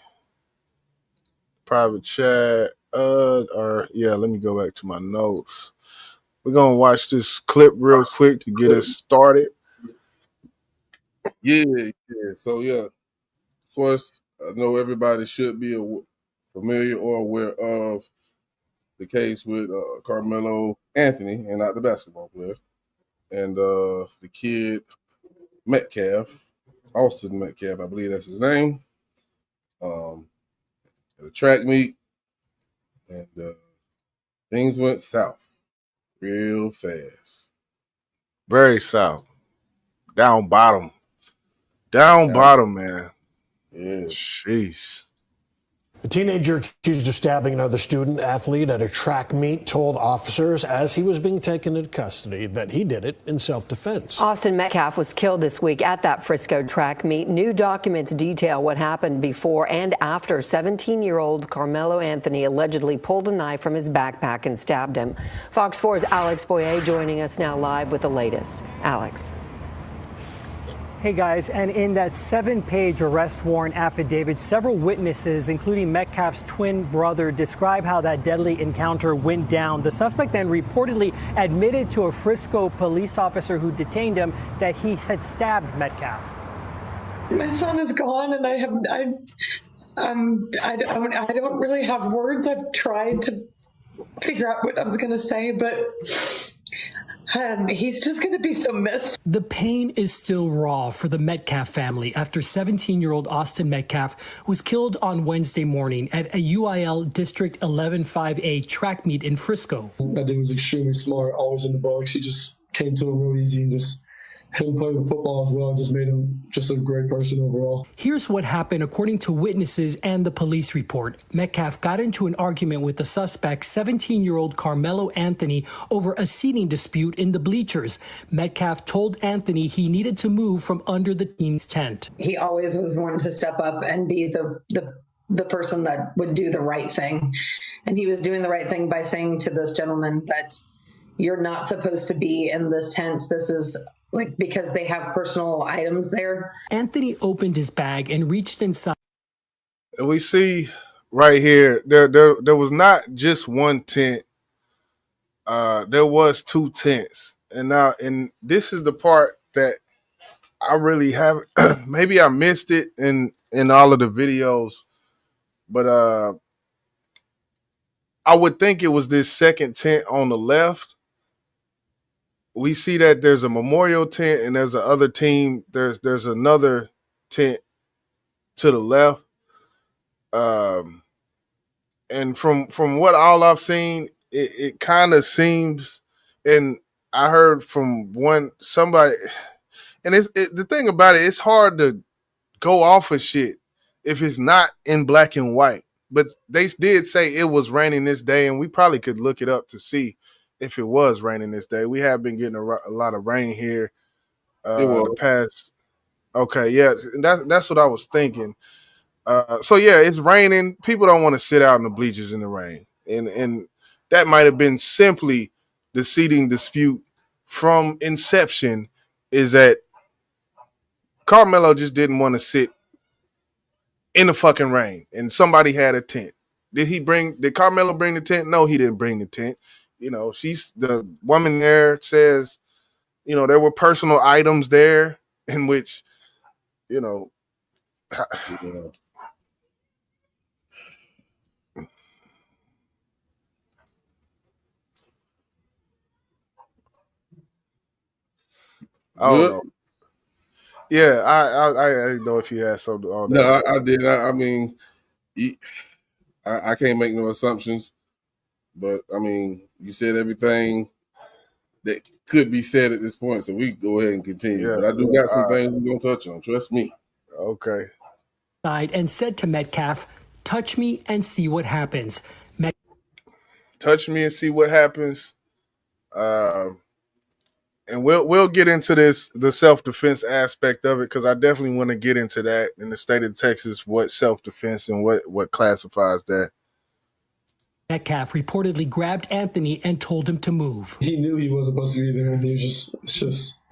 Private chat. Or yeah, let me go back to my notes. We're gonna watch this clip real quick to get us started. Yeah, yeah. So yeah, of course, I know everybody should be familiar or aware of the case with Carmelo Anthony, and not the basketball player, and the kid Metcalf, Austin Metcalf, I believe that's his name. At a track meet, and things went south real fast. Very south. Down bottom. Down Down, bottom, man. yeah. Jeez. A teenager accused of stabbing another student athlete at a track meet told officers as he was being taken into custody that he did it in self-defense. Austin Metcalf was killed this week at that Frisco track meet. New documents detail what happened before and after 17-year-old Karmelo Anthony allegedly pulled a knife from his backpack and stabbed him. Fox 4's Alex Boyer joining us now live with the latest. Alex. Hey guys, and in that 7-page arrest warrant affidavit, several witnesses, including Metcalf's twin brother, describe how that deadly encounter went down. The suspect then reportedly admitted to a Frisco police officer who detained him that he had stabbed Metcalf. My son is gone, and I don't really have words. I've tried to figure out what I was going to say, but he's just going to be so missed. The pain is still raw for the Metcalf family after 17-year-old Austin Metcalf was killed on Wednesday morning at a UIL District 11-5A track meet in Frisco. That dude was extremely smart, always in the box. He just came to him real easy, and just him playing with football as well just made him just a great person overall. Here's what happened according to witnesses and the police report. Metcalf got into an argument with the suspect, 17-year-old Karmelo Anthony, over a seating dispute in the bleachers. Metcalf told Anthony he needed to move from under the team's tent. He always was one to step up and be the person that would do the right thing. And he was doing the right thing by saying to this gentleman that you're not supposed to be in this tent. This is because they have personal items there. Anthony opened his bag and reached inside. We see right here, there was not just one tent. There was 2 tents. And this is the part that I really have, maybe I missed it in all of the videos, but I would think it was this second tent on the left. We see that there's a memorial tent and there's another team. There's another tent to the left. And from what all I've seen, it kind of seems, and I heard from somebody, and the thing about it, it's hard to go off of shit if it's not in black and white. But they did say it was raining this day, and we probably could look it up to see if it was raining this day. We have been getting a lot of rain here the past. Okay, yeah, that's what I was thinking. So yeah, it's raining. People don't want to sit out in the bleachers in the rain, and that might have been simply the seating dispute from inception. Is that Karmelo just didn't want to sit in the fucking rain, and somebody had a tent. Did Karmelo bring the tent? No, he didn't bring the tent. You know, the woman there says, you know, there were personal items there in which, you know, I don't know. Yeah, I didn't know if you had something on that. No, I did. I mean, I can't make no assumptions, but I mean, you said everything that could be said at this point, so we go ahead and continue. Yeah, but I do got some things we're gonna touch on. Trust me. Okay. And said to Metcalf, "Touch me and see what happens." Touch me and see what happens. And we'll get into the self-defense aspect of it, because I definitely want to get into that in the state of Texas, what self-defense and what classifies that. Metcalf reportedly grabbed Anthony and told him to move. He knew he wasn't supposed to be there. It's just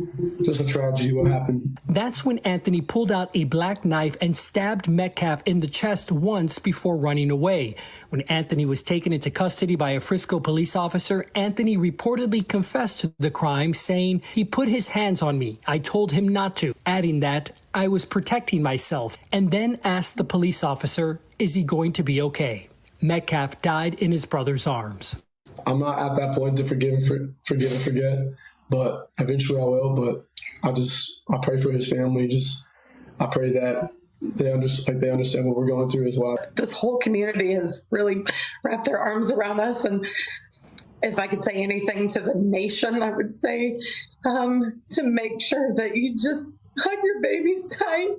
a tragedy what happened. That's when Anthony pulled out a black knife and stabbed Metcalf in the chest once before running away. When Anthony was taken into custody by a Frisco police officer, Anthony reportedly confessed to the crime, saying, "He put his hands on me. I told him not to," adding that, "I was protecting myself," and then asked the police officer, "Is he going to be okay?" Metcalf died in his brother's arms. I'm not at that point to forgive and forget, but eventually I will. But I pray for his family. I pray that they understand what we're going through as well. This whole community has really wrapped their arms around us, and if I could say anything to the nation, I would say to make sure that you just hug your babies tight,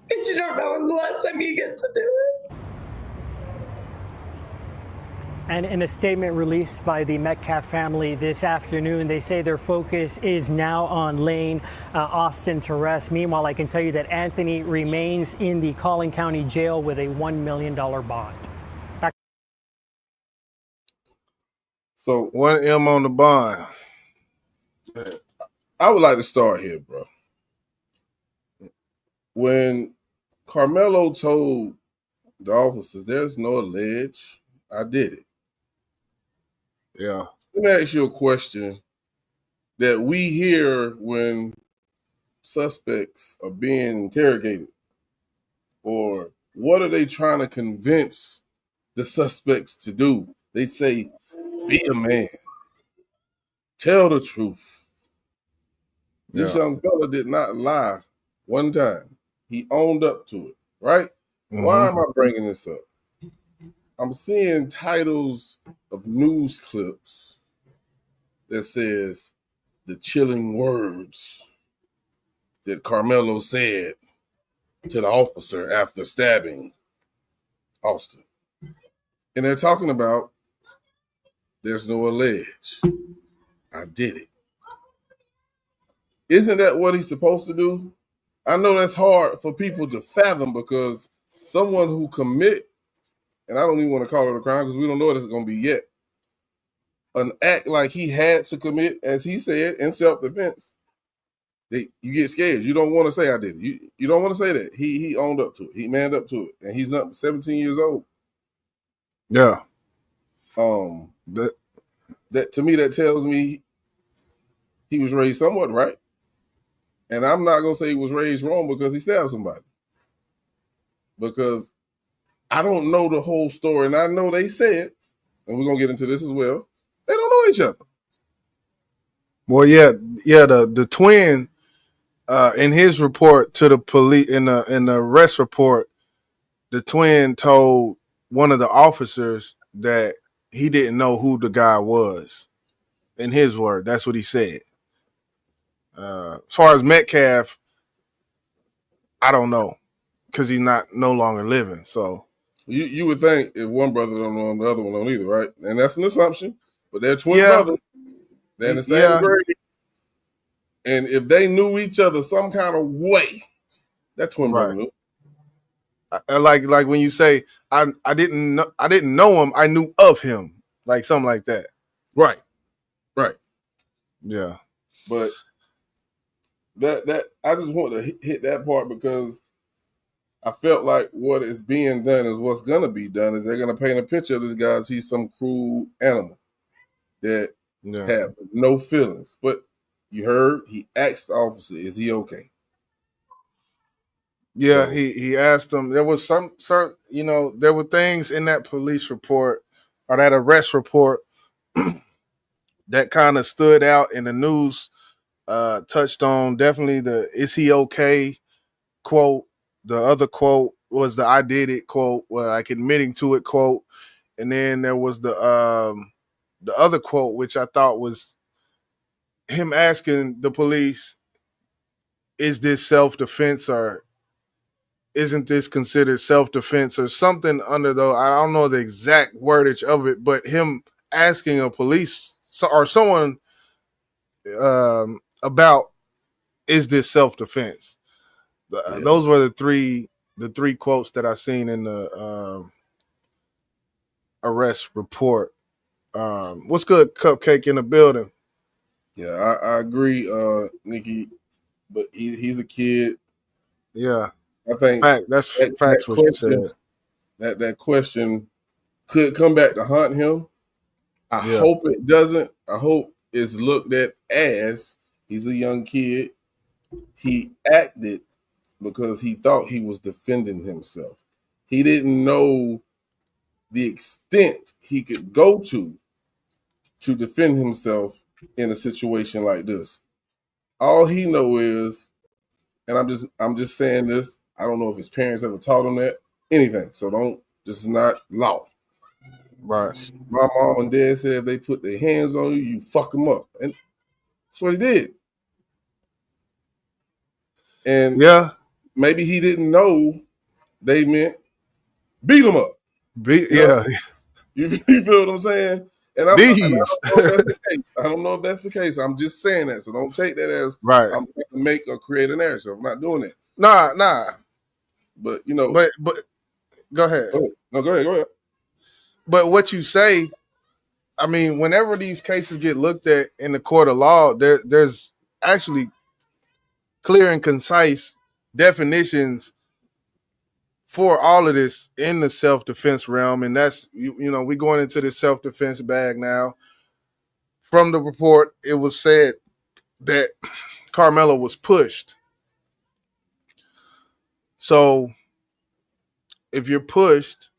because you don't know when the last time you get to do it. And in a statement released by the Metcalf family this afternoon, they say their focus is now on laying Austin to rest. Meanwhile, I can tell you that Anthony remains in the Collin County Jail with a $1 million bond. So $1 M on the bond. I would like to start here, bro. When Karmelo told the officers, "There's no allege, I did it." Yeah. Let me ask you a question that we hear when suspects are being interrogated, or what are they trying to convince the suspects to do? They say, "Be a man, tell the truth." This Yeah. young fella did not lie one time. He owned up to it, right? Why am I bringing this up? I'm seeing titles of news clips that says the chilling words that Karmelo said to the officer after stabbing Austin. And they're talking about there's no allege. I did it. Isn't that what he's supposed to do? I know that's hard for people to fathom because someone who commit, and I don't even want to call it a crime because we don't know what it's going to be yet, an act like he had to commit, as he said, in self-defense, you get scared. You don't want to say I did it. You don't want to say that. He owned up to it. He manned up to it. And he's up 17 years old. Yeah. That to me, that tells me he was raised somewhat right. And I'm not gonna say he was raised wrong because he stabbed somebody. Because I don't know the whole story. And I know they said, and we're gonna get into this as well, they don't know each other. Well, yeah, the twin in his report to the police in the arrest report, the twin told one of the officers that he didn't know who the guy was. In his word, that's what he said. As far as Metcalf, I don't know because he's no longer living. So you would think if one brother don't know the other one don't either, right? And that's an assumption. But they're twin brothers. They're in the same grade. And if they knew each other some kind of way, that twin brother knew. Like when you say I didn't know him, I knew of him, like something like that. Right. Yeah. But that I just want to hit that part because I felt like what is being done is what's gonna be done is they're gonna paint a picture of this guy as he's some cruel animal that have no feelings. But you heard he asked the officer, "Is he okay?" Yeah, so, he asked him. There was some there were things in that police report or that arrest report that kind of stood out in the news. Touched on definitely the "Is he okay?" quote. The other quote was the "I did it" quote, like admitting to it quote, and then there was the other quote, which I thought was him asking the police, "Is this self-defense or isn't this considered self-defense?" or something under the, I don't know the exact wordage of it, but him asking a police or someone about, is this self-defense? Those were the three quotes that I seen in the arrest report. What's good, Cupcake in the building? Yeah, I agree, Nikki, but he's a kid. Yeah. I think that's facts what you said. That question could come back to haunt him. I hope it doesn't. I hope it's looked at as he's a young kid. He acted because he thought he was defending himself. He didn't know the extent he could go to defend himself in a situation like this. All he know is, and I'm just saying this, I don't know if his parents ever taught him that, anything. So this is not law. Right. My mom and dad said if they put their hands on you, you fuck them up. And that's what he did. And maybe he didn't know they meant beat him up. Yeah. You feel what I'm saying? And I don't know These. if that's the case. I don't know if that's the case. I'm just saying that. So don't take that as Right. I'm trying to make or create a narrative. I'm not doing it. Nah. But you know. But go ahead. No, go ahead. But what you say, I mean, whenever these cases get looked at in the court of law, there's actually clear and concise definitions for all of this in the self-defense realm. And that's, you know, we going into the self-defense bag now. From the report, it was said that Karmelo was pushed. So if you're pushed,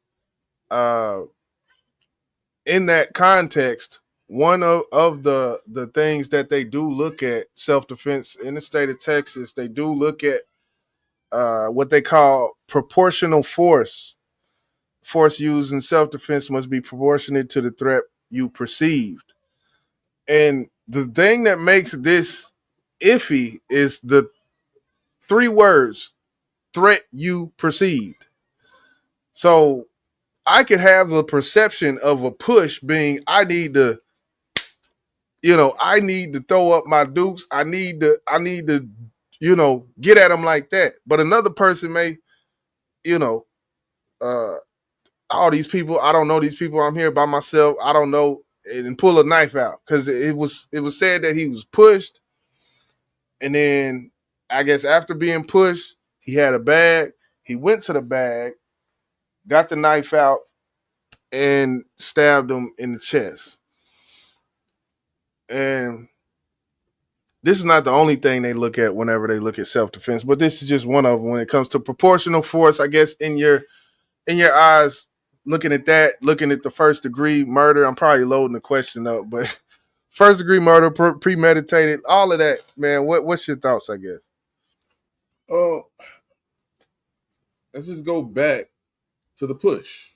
in that context, one of the things that they do look at self-defense in the state of Texas, they do look at what they call proportional force. Force used in self-defense must be proportionate to the threat you perceived. And the thing that makes this iffy is the 3 words, threat you perceived. So I could have the perception of a push being I need to throw up my dukes. I need to, get at them like that. But another person may, all these people, I don't know these people. I'm here by myself. I don't know, and pull a knife out because it was said that he was pushed, and then I guess after being pushed, he had a bag. He went to the bag, got the knife out, and stabbed him in the chest. And this is not the only thing they look at whenever they look at self-defense, but this is just one of them when it comes to proportional force. I guess in your eyes, looking at that, looking at the first degree murder, I'm probably loading the question up, but first degree murder, premeditated, all of that, man. What's your thoughts? I guess. Let's just go back to the push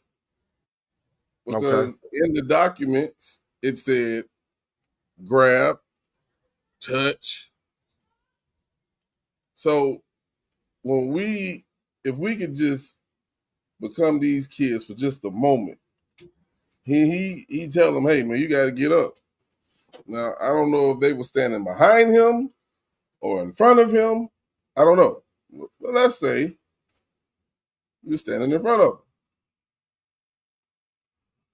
because in the documents it said grab, touch. So if we could just become these kids for just a moment, he tell them, hey man, you got to get up. Now I don't know if they were standing behind him or in front of him. I don't know. But let's say you're standing in front of him.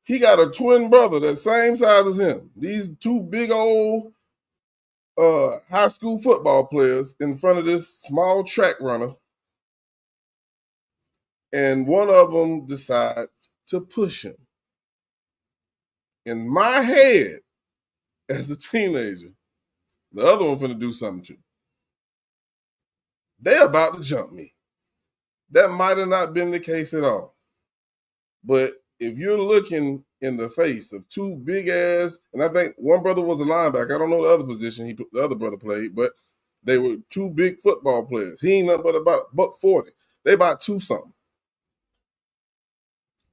He got a twin brother that's same size as him. These 2 big old high school football players in front of this small track runner. And one of them decides to push him. In my head, as a teenager, the other one finna do something too. They about to jump me. That might have not been the case at all. But if you're looking in the face of 2 big ass, and I think one brother was a linebacker. I don't know the other position the other brother played, but they were 2 big football players. He ain't nothing but about $140. They about 2 something.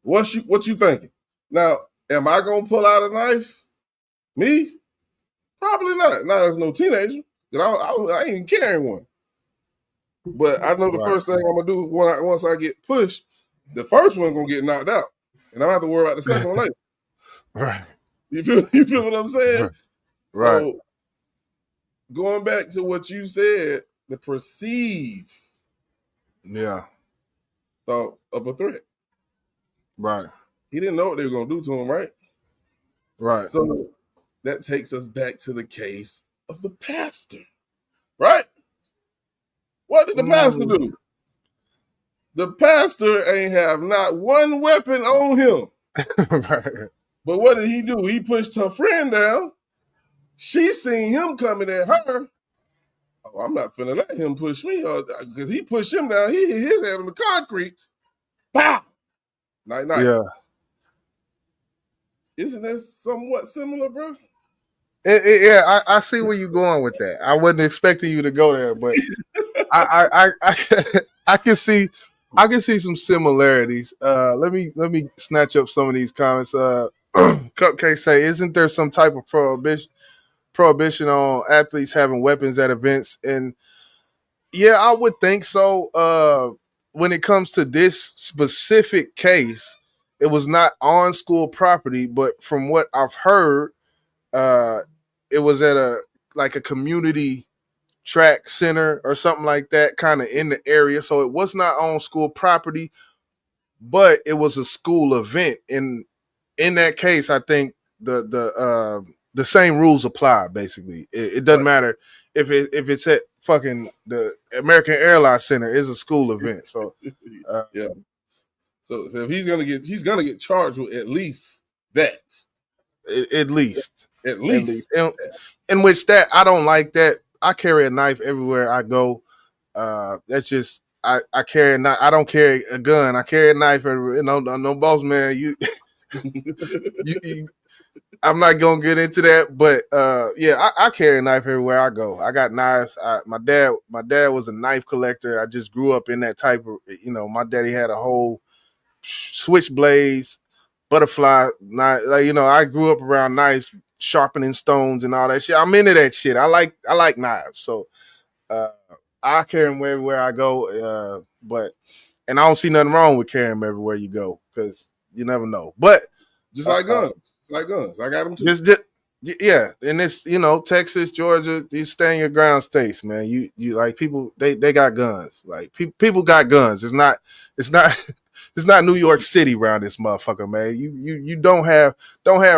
What you thinking? Now, am I gonna pull out a knife? Me? Probably not. Not as no teenager. I ain't carrying one. But I know the first thing I'm gonna do once I get pushed, the first one gonna get knocked out, and I don't have to worry about the second one later. Right. You feel what I'm saying? Right. So going back to what you said, the perceive thought of a threat. Right. He didn't know what they were gonna do to him, right? Right. So that takes us back to the case of the pastor, right? What did the pastor do? The pastor ain't have not one weapon on him. Right. But what did he do? He pushed her friend down. She seen him coming at her. Oh, I'm not finna let him push me, because he pushed him down. He hit his head on the concrete. Pow! Night. Yeah. Isn't this somewhat similar, bro? Yeah, I see where you're going with that. I wasn't expecting you to go there, but I can see some similarities. Let me snatch up some of these comments. Cupcake say, isn't there some type of prohibition on athletes having weapons at events? And yeah, I would think so. When it comes to this specific case, it was not on school property, but from what I've heard, it was at a community track center or something like that, kind of in the area. So it was not on school property, but it was a school event. And in that case, I think the same rules apply. Basically, it doesn't matter if it's at fucking the American Airlines Center. It's a school event. So yeah. So if he's gonna get charged with at least that. At least. At least. In which that I don't like that. I carry a knife everywhere I go. That's just I carry a knife. I don't carry a gun. I carry a knife everywhere. No boss man. You I'm not gonna get into that, but yeah, I carry a knife everywhere I go. I got knives. My dad was a knife collector. I just grew up in that type of, my daddy had a whole switchblades, butterfly knife. I grew up around knives, sharpening stones and all that shit. I'm into that shit. I like knives, so I carry them everywhere I go. And I don't see nothing wrong with carrying them everywhere you go because you never know. But just like guns. Like guns. I got them too. Just yeah, and it's Texas, Georgia, these stand your ground states, man. You like people they got guns. Like people got guns. It's not it's not New York City around this motherfucker, man. You don't have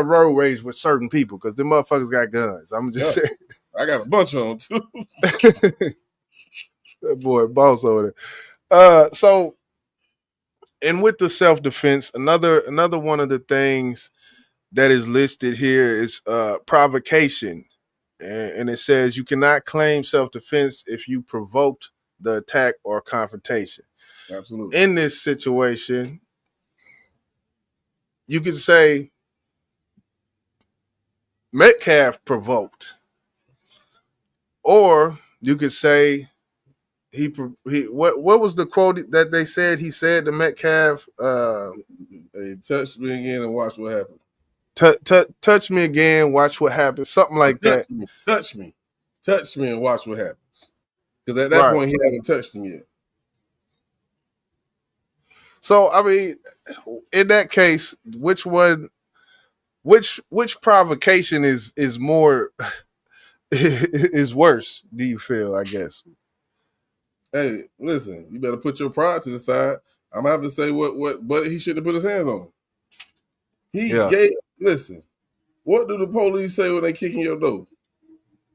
road rage with certain people because the motherfuckers got guns. I'm just saying. I got a bunch of them too. That boy boss over there. So and with the self-defense, another one of the things that is listed here is provocation. And it says you cannot claim self-defense if you provoked the attack or confrontation. Absolutely. In this situation, you could say Metcalf provoked. Or you could say he what was the quote that they said he said to Metcalf? Hey, touch me again and watch what happens. Touch me again, watch what happens. Something like that. Touch me and watch what happens. Because at that point he haven't touched him yet. So I mean, in that case, which provocation is more is worse? Do you feel? I guess. Hey, listen, you better put your pride to the side. I'm gonna have to say what but he shouldn't have put his hands on him. Listen, what do the police say when they kick in your door?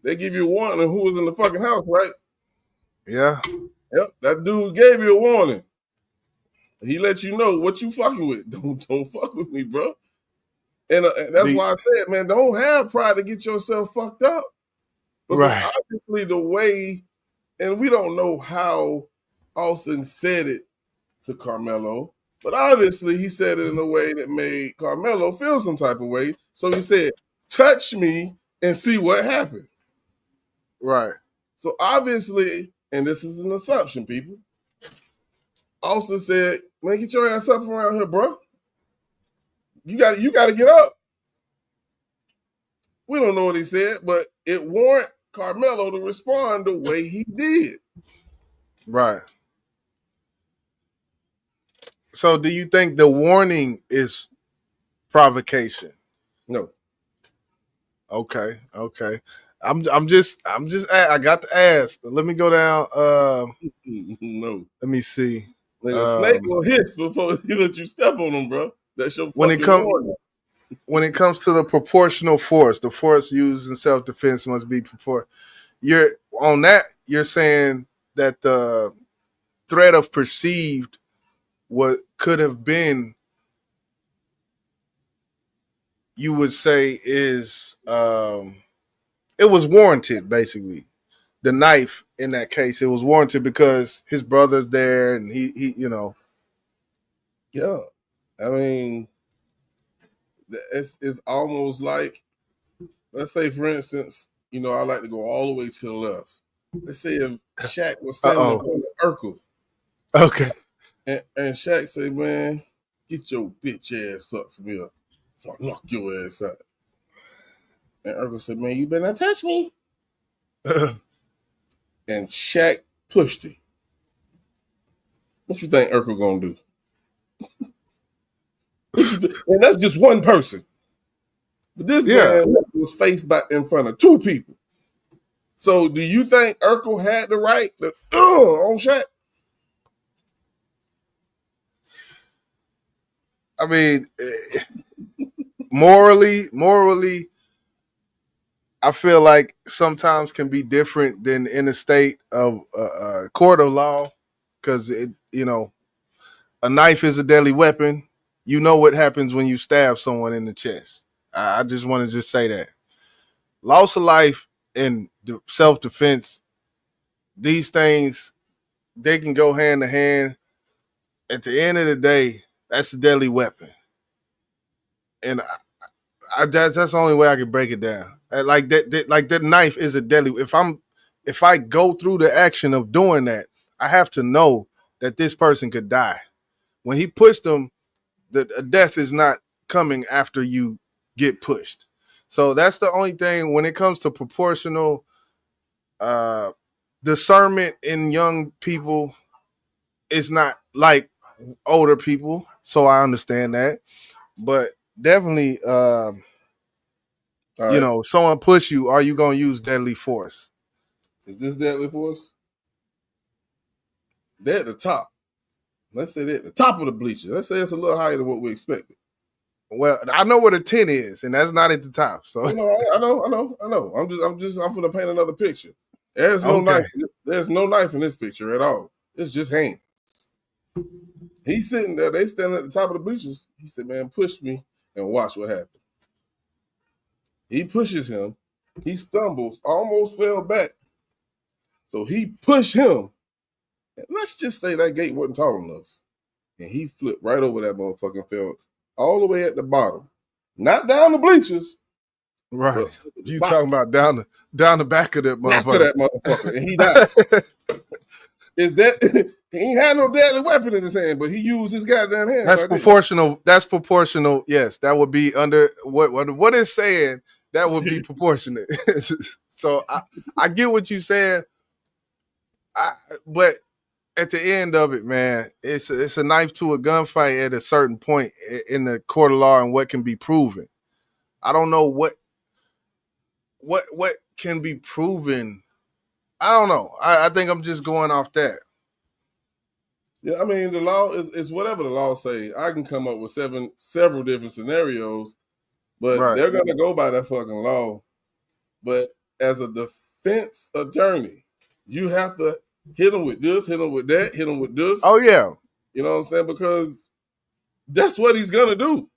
They give you a warning of who was in the fucking house, right? Yeah. Yep. That dude gave you a warning. He let you know what you fucking with. Don't fuck with me, bro. And that's why I said, man, don't have pride to get yourself fucked up. Because obviously the way, and we don't know how Austin said it to Karmelo, but obviously he said it in a way that made Karmelo feel some type of way. So he said, touch me and see what happened. Right. So obviously, and this is an assumption, people, Austin said, man, get your ass up around here, bro. You got to get up. We don't know what he said, but it warrant Karmelo to respond the way he did. Right. So do you think the warning is provocation? No. Okay. I'm just I got to ask. Let me go down. No. Let me see. A snake will hiss before he let you step on him, bro. That's your fucking warning. When it comes to the proportional force, the force used in self-defense must be proportional. You're saying that the threat of perceived what could have been, you would say is it was warranted, basically. The knife in that case, it was warranted because his brother's there and he Yeah. I mean, it's almost like, let's say, for instance, I like to go all the way to the left. Let's say if Shaq was standing in front of Urkel. Okay. And Shaq say, man, get your bitch ass up from here before I knock your ass out. And Urkel said, man, you better not touch me. And Shaq pushed him. What you think Urkel gonna do? And that's just one person. But this man was faced by in front of two people. So do you think Urkel had the right to on Shaq? I mean, morally, I feel like sometimes can be different than in a state of court of law, because a knife is a deadly weapon. You know what happens when you stab someone in the chest. I just want to just say that loss of life and self-defense, these things, they can go hand to hand. At the end of the day, that's a deadly weapon, and that's the only way I can break it down. Like that knife is a deadly. If I go through the action of doing that, I have to know that this person could die. When he pushed them, the death is not coming after you get pushed. So that's the only thing when it comes to proportional discernment in young people. It's not like older people, so I understand that. But definitely, someone push you, are you gonna use deadly force? Is this deadly force? They're at the top. Let's say they're at the top of the bleachers. Let's say it's a little higher than what we expected. Well, I know what a 10 is, and that's not at the top. So I know. I'm gonna paint another picture. There's no knife. There's no knife in this picture at all. It's just hands. He's sitting there. They standing at the top of the bleachers. He said, "Man, push me and watch what happens." He pushes him. He stumbles, almost fell back. So he pushed him. And let's just say that gate wasn't tall enough. And he flipped right over that motherfucker and fell all the way at the bottom. Not down the bleachers. Right. You talking about down the back of that motherfucker. And he died. Is that he ain't had no deadly weapon in his hand, but he used his goddamn hand. That's proportional. That's proportional. Yes, that would be under what it's saying. That would be proportionate. So I get what you're saying. But at the end of it, man, it's a knife to a gunfight at a certain point in the court of law and what can be proven. I don't know what can be proven. I don't know. I think I'm just going off that. Yeah, I mean the law is whatever the law say. I can come up with several different scenarios, but they're gonna go by that fucking law. But as a defense attorney, you have to hit them with this, hit them with that, hit them with this. Oh yeah, you know what I'm saying? Because that's what he's gonna do.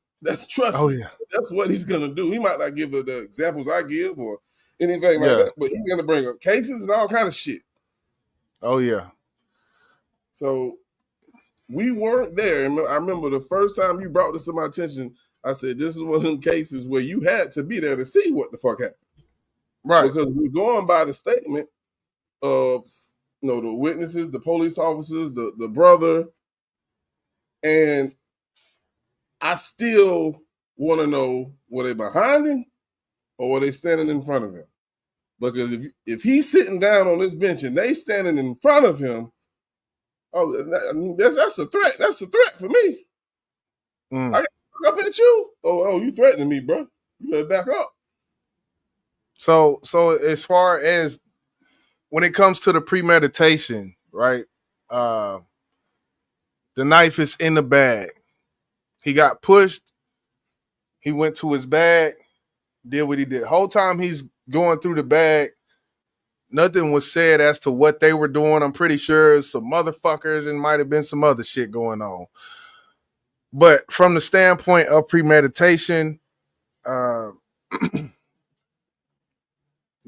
Trust me. Yeah, that's what he's gonna do. He might not give the examples I give or anything like that, but he's gonna bring up cases and all kind of shit. Oh yeah. So we weren't there. I remember the first time you brought this to my attention, I said, this is one of them cases where you had to be there to see what the fuck happened. Right. Because we're going by the statement of the witnesses, the police officers, the brother, and I still want to know, were they behind him or were they standing in front of him? Because if he's sitting down on this bench and they standing in front of him, that's a threat. That's a threat for me. I got up at you. Oh, you threatening me, bro. You better back up. So as far as when it comes to the premeditation, right? The knife is in the bag. He got pushed. He went to his bag, did what he did. Whole time he's going through the bag, nothing was said as to what they were doing. I'm pretty sure some motherfuckers and might have been some other shit going on. But from the standpoint of premeditation, do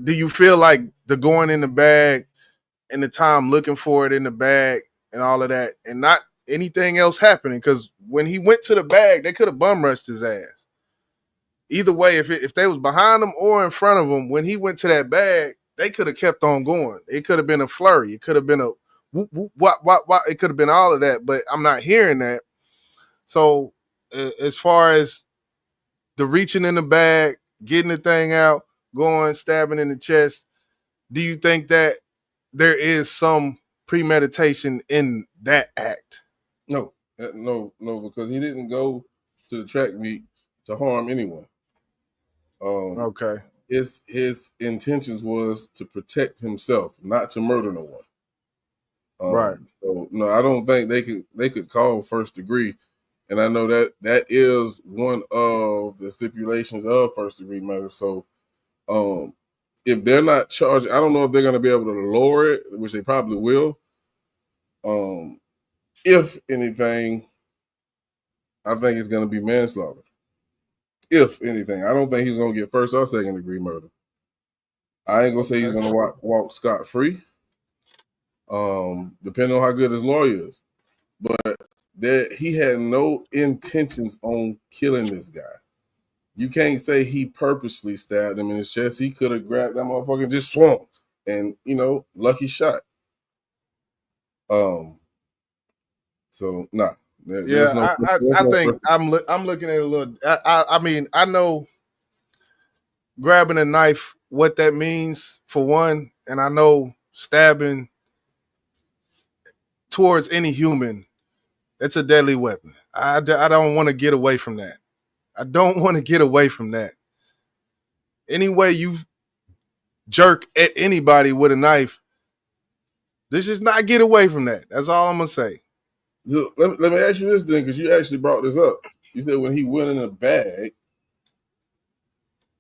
you feel like the going in the bag and the time looking for it in the bag and all of that and not anything else happening? Because when he went to the bag, they could have bum rushed his ass. Either way, if they was behind him or in front of him, when he went to that bag, they could have kept on going. It could have been a flurry. It could have been a whoop, whoop, wop, wop, wop. It could have been all of that, but I'm not hearing that. So as far as the reaching in the bag, getting the thing out, going, stabbing in the chest, do you think that there is some premeditation in that act? No, because he didn't go to the track meet to harm anyone. Okay. His intentions was to protect himself, not to murder no one. Right. So no, I don't think they could call first degree, and I know that is one of the stipulations of first degree murder. So, if they're not charged, I don't know if they're going to be able to lower it, which they probably will. If anything, I think it's going to be manslaughter. If anything, I don't think he's going to get first or second degree murder. I ain't gonna say he's gonna walk scot free. Depending on how good his lawyer is, but he had no intentions on killing this guy. You can't say he purposely stabbed him in his chest. He could have grabbed that motherfucker and just swung, and lucky shot. So nah. There's no. I think I'm looking at it a little. I mean, I know grabbing a knife, what that means for one, and I know stabbing towards any human, it's a deadly weapon. I don't want to get away from that. I don't want to get away from that. Any way you jerk at anybody with a knife, let's just not get away from that. That's all I'm gonna say. So let me ask you this then, because you actually brought this up. You said when he went in a bag,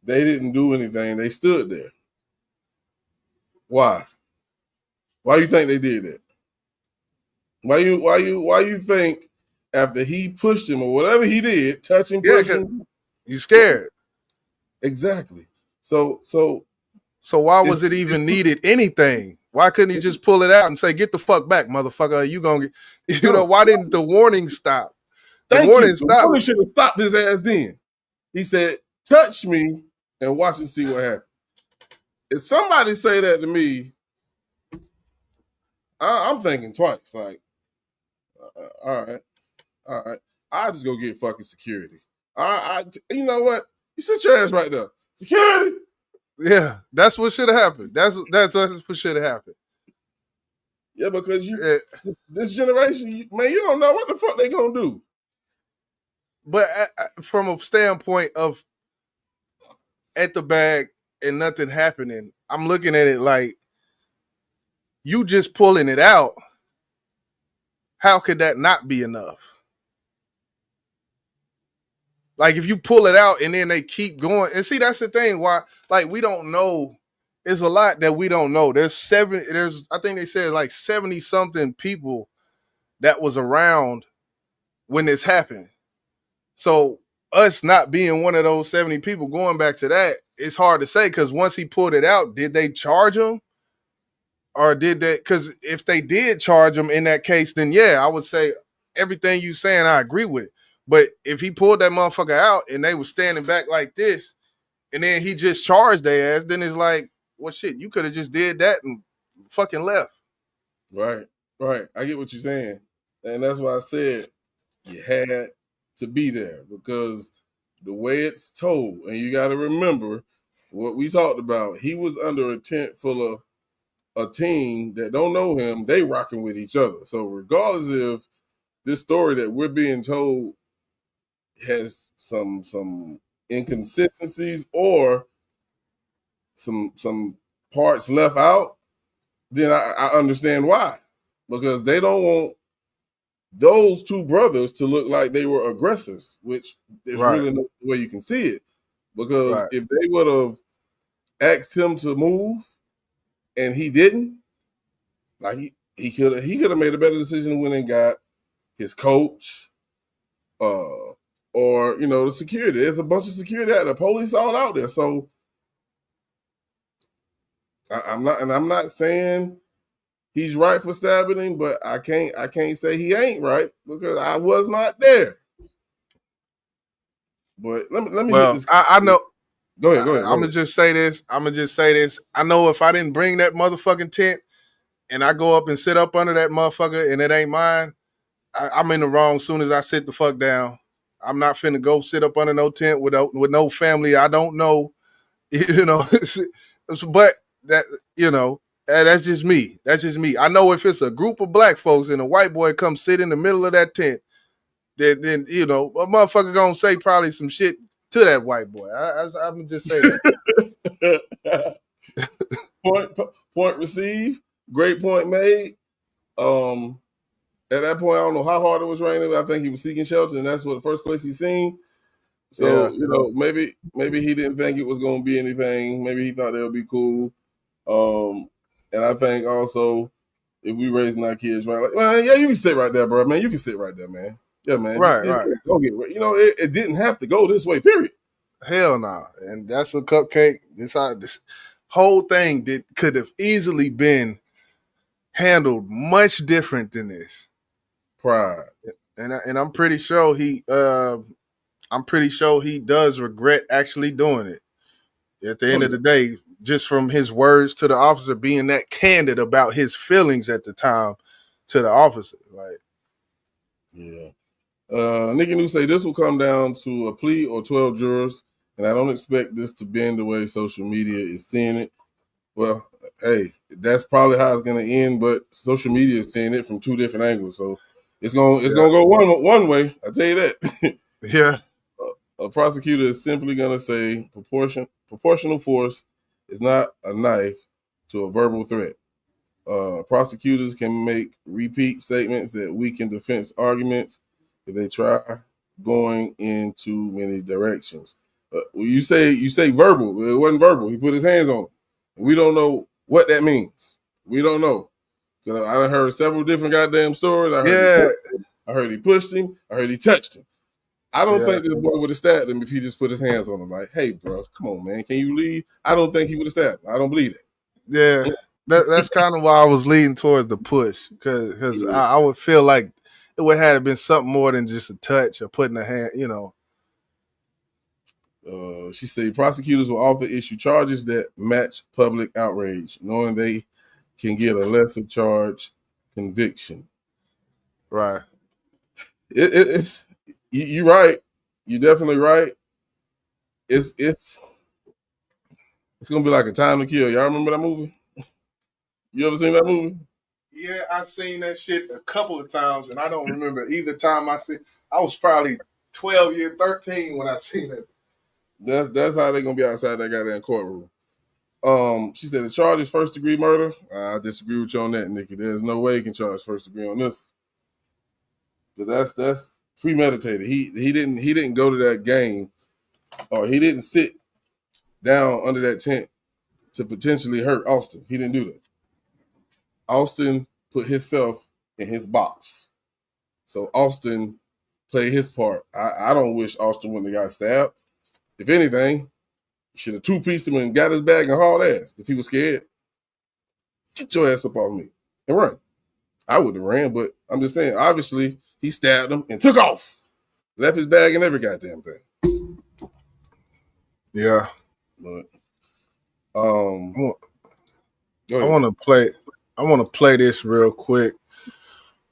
they didn't do anything. They stood there. Why? Why do you think they did that? Why you think after he pushed him or whatever he did, touching, pushing, you scared? Exactly. So why was it even needed anything? Why couldn't he just pull it out and say, "Get the fuck back, motherfucker"? You gonna get, why didn't the warning stop? The warning should have stopped his ass then. He said, "Touch me and watch and see what happens." If somebody say that to me, I'm thinking twice. Like, all right, I'll just go get fucking security. You know what? You sit your ass right there. Security. Yeah, that's what should have happened. That's what should have happened. Yeah, because this generation, man, you don't know what the fuck they gonna do. But from a standpoint of at the bag and nothing happening, I'm looking at it like you just pulling it out. How could that not be enough? Like if you pull it out and then they keep going, and see that's the thing. Why? Like we don't know. There's a lot that we don't know. I think they said like 70 something people that was around when this happened. So us not being one of those 70 people, going back to that, it's hard to say because once he pulled it out, did they charge him? Or did they? Because if they did charge him in that case, then yeah, I would say everything you saying I agree with. But if he pulled that motherfucker out and they were standing back like this, and then he just charged their ass, then it's like, well, shit, you could have just did that and fucking left. Right. I get what you're saying. And that's why I said you had to be there because the way it's told, and you got to remember what we talked about, he was under a tent full of a team that don't know him. They rocking with each other. So regardless if this story that we're being told has some inconsistencies or some parts left out, then I understand why. Because they don't want those two brothers to look like they were aggressors, which there's really no way you can see it. Because if they would have asked him to move and he didn't, like he could have made a better decision when he got his coach, or the security. There's a bunch of security out there, police all out there. So I'm not saying he's right for stabbing him, but I can't say he ain't right because I was not there. But let me hit this. I know. Go ahead. I'm gonna just say this. I know if I didn't bring that motherfucking tent and I go up and sit up under that motherfucker and it ain't mine, I'm in the wrong as soon as I sit the fuck down. I'm not finna go sit up under no tent with no family I don't know, but that, that's just me. That's just me. I know if it's a group of black folks and a white boy comes sit in the middle of that tent, then you know, a motherfucker gonna say probably some shit to that white boy. I'm gonna just say that. Point received. Great point made. At that point, I don't know how hard it was raining. I think he was seeking shelter, and that's what the first place he seen. So maybe he didn't think it was going to be anything. Maybe he thought they would be cool. And I think also if we raising our kids right, like, well, yeah, you can sit right there, bro. Man, you can sit right there, man. Yeah, man. Right. Go get it. You know, it didn't have to go this way. Period. Hell no. And that's a cupcake. This whole thing could have easily been handled much different than this. Pride. And I'm pretty sure he does regret actually doing it. At the end of the day, just from his words to the officer being that candid about his feelings at the time to the officer. Like, yeah. Nikki New say this will come down to a plea or 12 jurors, and I don't expect this to bend the way social media is seeing it. Well, hey, that's probably how it's going to end, but social media is seeing it from two different angles, so it's gonna go one way. I tell you that. Yeah. A prosecutor is simply going to say proportional force is not a knife to a verbal threat. Prosecutors can make repeat statements that weaken defense arguments if they try going in too many directions. You say verbal. It wasn't verbal. He put his hands on him. We don't know what that means. We don't know. Because I done heard several different goddamn stories. I heard he pushed him. I heard he touched him. I don't think this boy would have stabbed him if he just put his hands on him. Like, hey, bro, come on, man. Can you leave? I don't think he would have stabbed him. I don't believe that. Yeah. That's kind of why I was leading towards the push. Because I would feel like it would have been something more than just a touch or putting a hand, you know. She said prosecutors will often issue charges that match public outrage, knowing they can get a lesser charge conviction. Right. It's you're right. You're definitely right. It's gonna be like A Time to Kill. Y'all remember that movie? You ever seen that movie? Yeah, I've seen that shit a couple of times, and I don't remember either time I was probably 12 years, 13 when I seen it. That's how they're gonna be outside that goddamn courtroom. She said the charge is first degree murder. I disagree with you on that, Nikki. There's no way you can charge first degree on this. But that's premeditated. He didn't go to that game, or he didn't sit down under that tent to potentially hurt Austin. He didn't do that. Austin put himself in his box. So Austin played his part. I don't wish Austin wouldn't have got stabbed. If anything, should have two-pieced him and got his bag and hauled ass if he was scared. Get your ass up off me and run. I would have ran, but I'm just saying, obviously, he stabbed him and took off. Left his bag and every goddamn thing. Yeah. But I want to play this real quick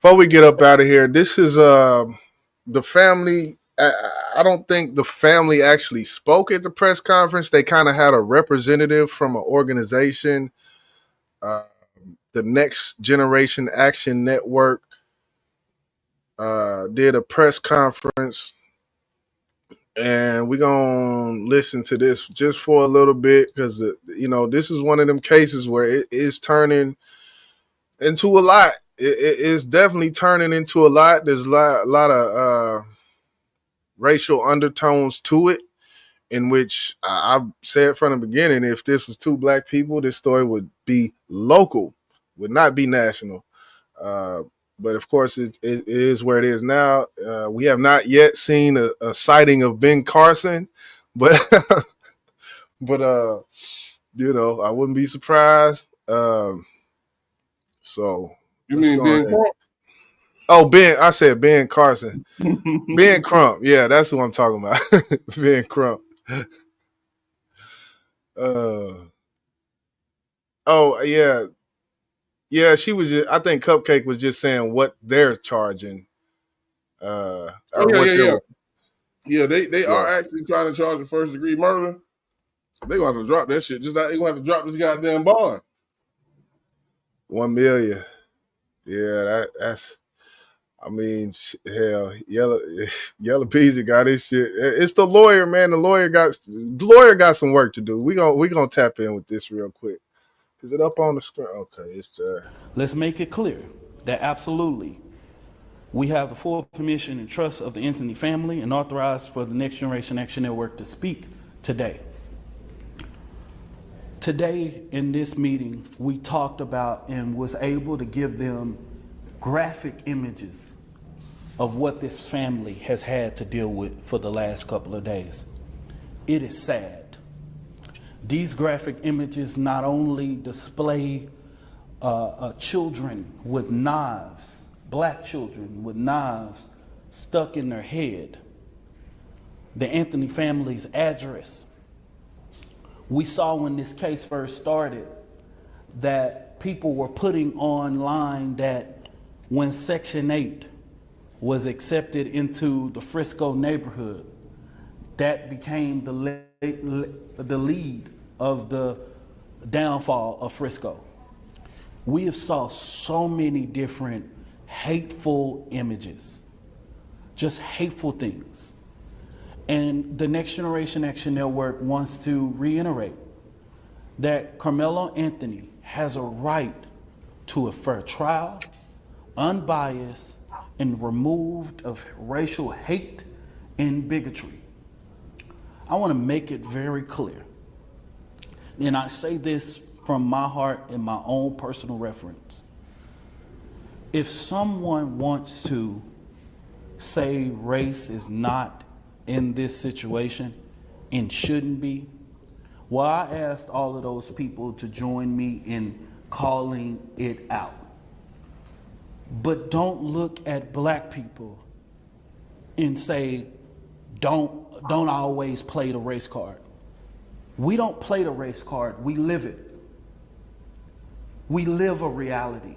before we get up out of here. This is the family. I don't think the family actually spoke at the press conference. They kind of had a representative from an organization, the Next Generation Action Network, did a press conference. And we're going to listen to this just for a little bit because, this is one of them cases where it is turning into a lot. It is definitely turning into a lot. There's a lot of racial undertones to it, in which I said from the beginning, if this was two black people, this story would be local, would not be national. But of course, it is where it is now. We have not yet seen a sighting of Ben Carson, but I wouldn't be surprised. So you mean Ben Crump? Oh, I said Ben Carson. Ben Crump. Yeah, that's who I'm talking about. Ben Crump. Oh, yeah. Yeah, she was just, I think Cupcake was just saying what they're charging. They are actually trying to charge a first degree murder. They're going to have to drop that shit. Just like they're going to have to drop this goddamn bond. $1 million. Yeah, that's I mean, hell, Yellow Peasy got his shit. It's the lawyer, man. The lawyer got some work to do. We gonna tap in with this real quick. Is it up on the screen? Okay, it's there. Let's make it clear that absolutely we have the full permission and trust of the Anthony family and authorized for the Next Generation Action Network to speak today. Today in this meeting, we talked about and was able to give them graphic images of what this family has had to deal with for the last couple of days. It is sad. These graphic images not only display children with knives, black children with knives stuck in their head, the Anthony family's address. We saw when this case first started that people were putting online that when Section 8 was accepted into the Frisco neighborhood, that became the lead of the downfall of Frisco. We have saw so many different hateful images, just hateful things. And the Next Generation Action Network wants to reiterate that Karmelo Anthony has a right to a fair trial, unbiased, and removed of racial hate and bigotry. I want to make it very clear, and I say this from my heart and my own personal reference. If someone wants to say race is not in this situation and shouldn't be, well, I asked all of those people to join me in calling it out. But don't look at black people and say, don't always play the race card. We don't play the race card, we live it. We live a reality.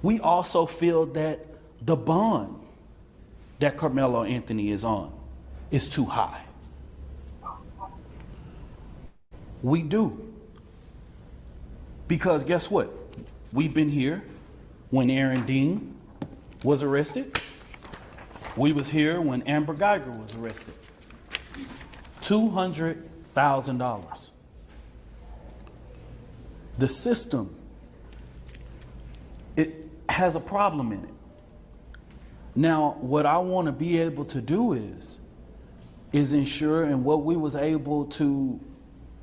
We also feel that the bond that Karmelo Anthony is on is too high. We do. Because guess what? We've been here when Aaron Dean was arrested. We was here when Amber Geiger was arrested. $200,000. The system, it has a problem in it. Now, what I want to be able to do is ensure, and what we was able to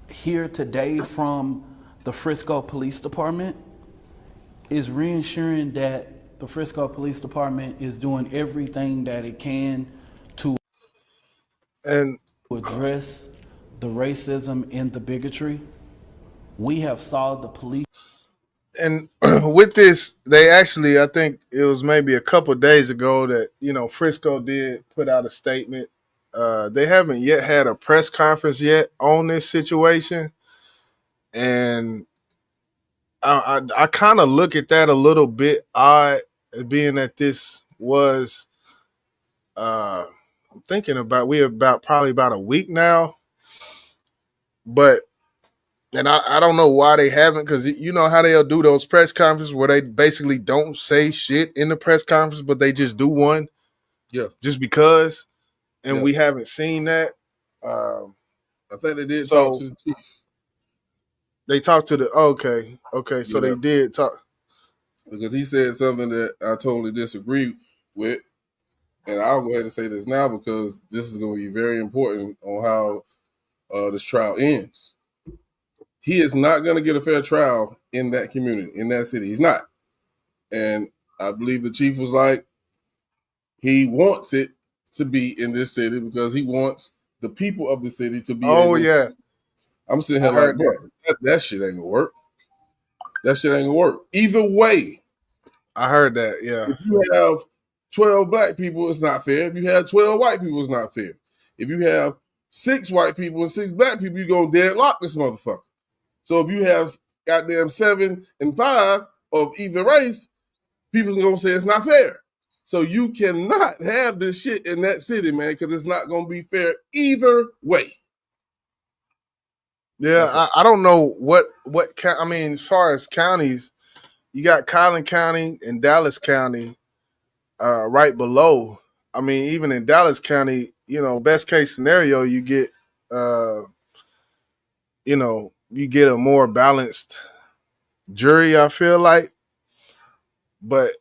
hear today from the Frisco Police Department is reensuring that the Frisco Police Department is doing everything that it can to address the racism and the bigotry. We have saw the police. And with this, they actually, I think it was maybe a couple of days ago that, Frisco did put out a statement. They haven't yet had a press conference yet on this situation. And I kind of look at that a little bit odd, being that this was, I'm thinking about, probably about a week now. But and I don't know why they haven't, because you know how they'll do those press conferences where they basically don't say shit in the press conference, but they just do one. Yeah. Just because. And we haven't seen that. I think they did talk to the chief. They talked to okay. So they did talk. Because he said something that I totally disagree with. And I'll go ahead and say this now because this is going to be very important on how this trial ends. He is not going to get a fair trial in that community, in that city. He's not. And I believe the chief was like, he wants it to be in this city because he wants the people of the city to be able. Yeah. I'm sitting here like, bro, that shit ain't gonna work. That shit ain't gonna work. Either way. I heard that, yeah. If you have 12 black people, it's not fair. If you have 12 white people, it's not fair. If you have 6 white people and 6 black people, you're gonna deadlock this motherfucker. So if you have goddamn 7 and 5 of either race, people are gonna say it's not fair. So you cannot have this shit in that city, man, because it's not gonna be fair either way. Yeah, I don't know what I mean, as far as counties, you got Collin County and Dallas County right below. I mean, even in Dallas County, best case scenario, you get you get a more balanced jury, I feel like. But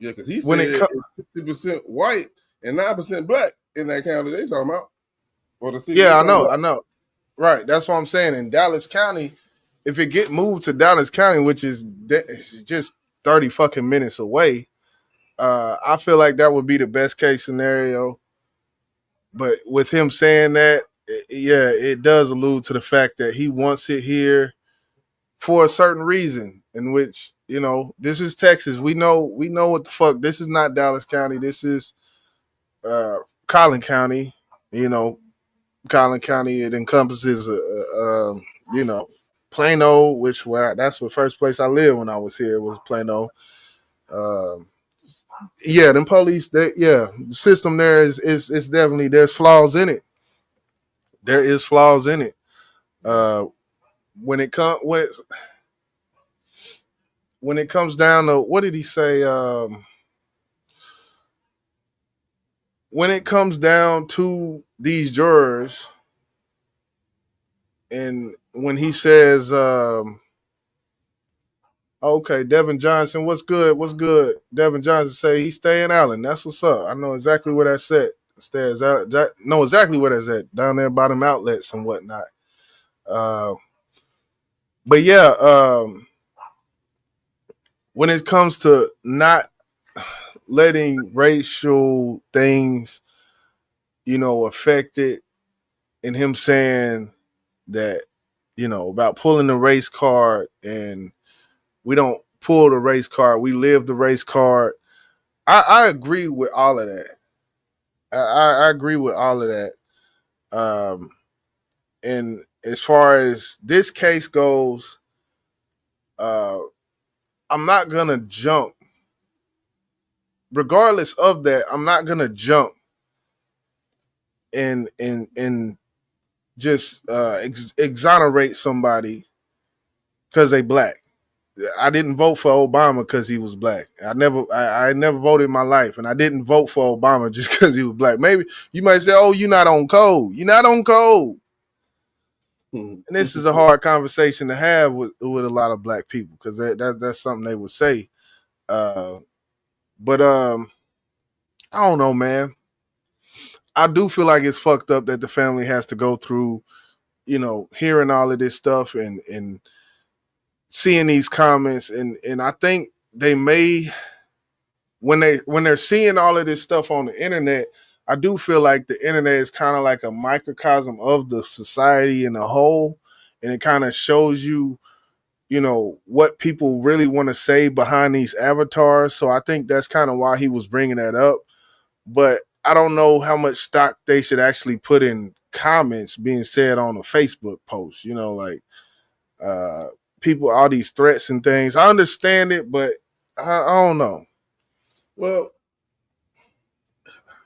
Yeah, because he when said it it's 50% white and 9% black in that county they talking about, or the city they I talking about. know. Right, that's what I'm saying. In Dallas County, if it get moved to Dallas County, which is it's just 30 fucking minutes away, I feel like that would be the best case scenario. But with him saying that, it does allude to the fact that he wants it here for a certain reason, in which, this is Texas. We know what the fuck. This is not Dallas County. This is Collin County. Collin County, it encompasses Plano, that's the first place I lived when I was here, was Plano. Them police, the system there is definitely, there's flaws in it. There is flaws in it. When it comes down to, what did he say? When it comes down to these jurors, and when he says, okay, Devin Johnson, what's good? What's good? Devin Johnson say he's staying Allen. That's what's up. I know exactly where that's at. Know exactly where that's at, down there by them outlets and whatnot. But yeah, when it comes to not letting racial things, affect it, and him saying that, about pulling the race card, and we don't pull the race card, we live the race card. I agree with all of that. I agree with all of that. And as far as this case goes, I'm not gonna jump. Regardless of that, I'm not gonna jump and just exonerate somebody because they black. I didn't vote for Obama because he was black. I never voted in my life, and I didn't vote for Obama just because he was black. Maybe you might say, "Oh, you're not on code. You're not on code." And this is a hard conversation to have with a lot of black people, because that's something they would say. But I don't know, man. I do feel like it's fucked up that the family has to go through, hearing all of this stuff and seeing these comments, and I think they may, when they're seeing all of this stuff on the internet, I do feel like the internet is kind of like a microcosm of the society in a whole, and it kind of shows you, what people really want to say behind these avatars. So I think that's kind of why he was bringing that up. But I don't know how much stock they should actually put in comments being said on a Facebook post. People, all these threats and things. I understand it, but I don't know. Well,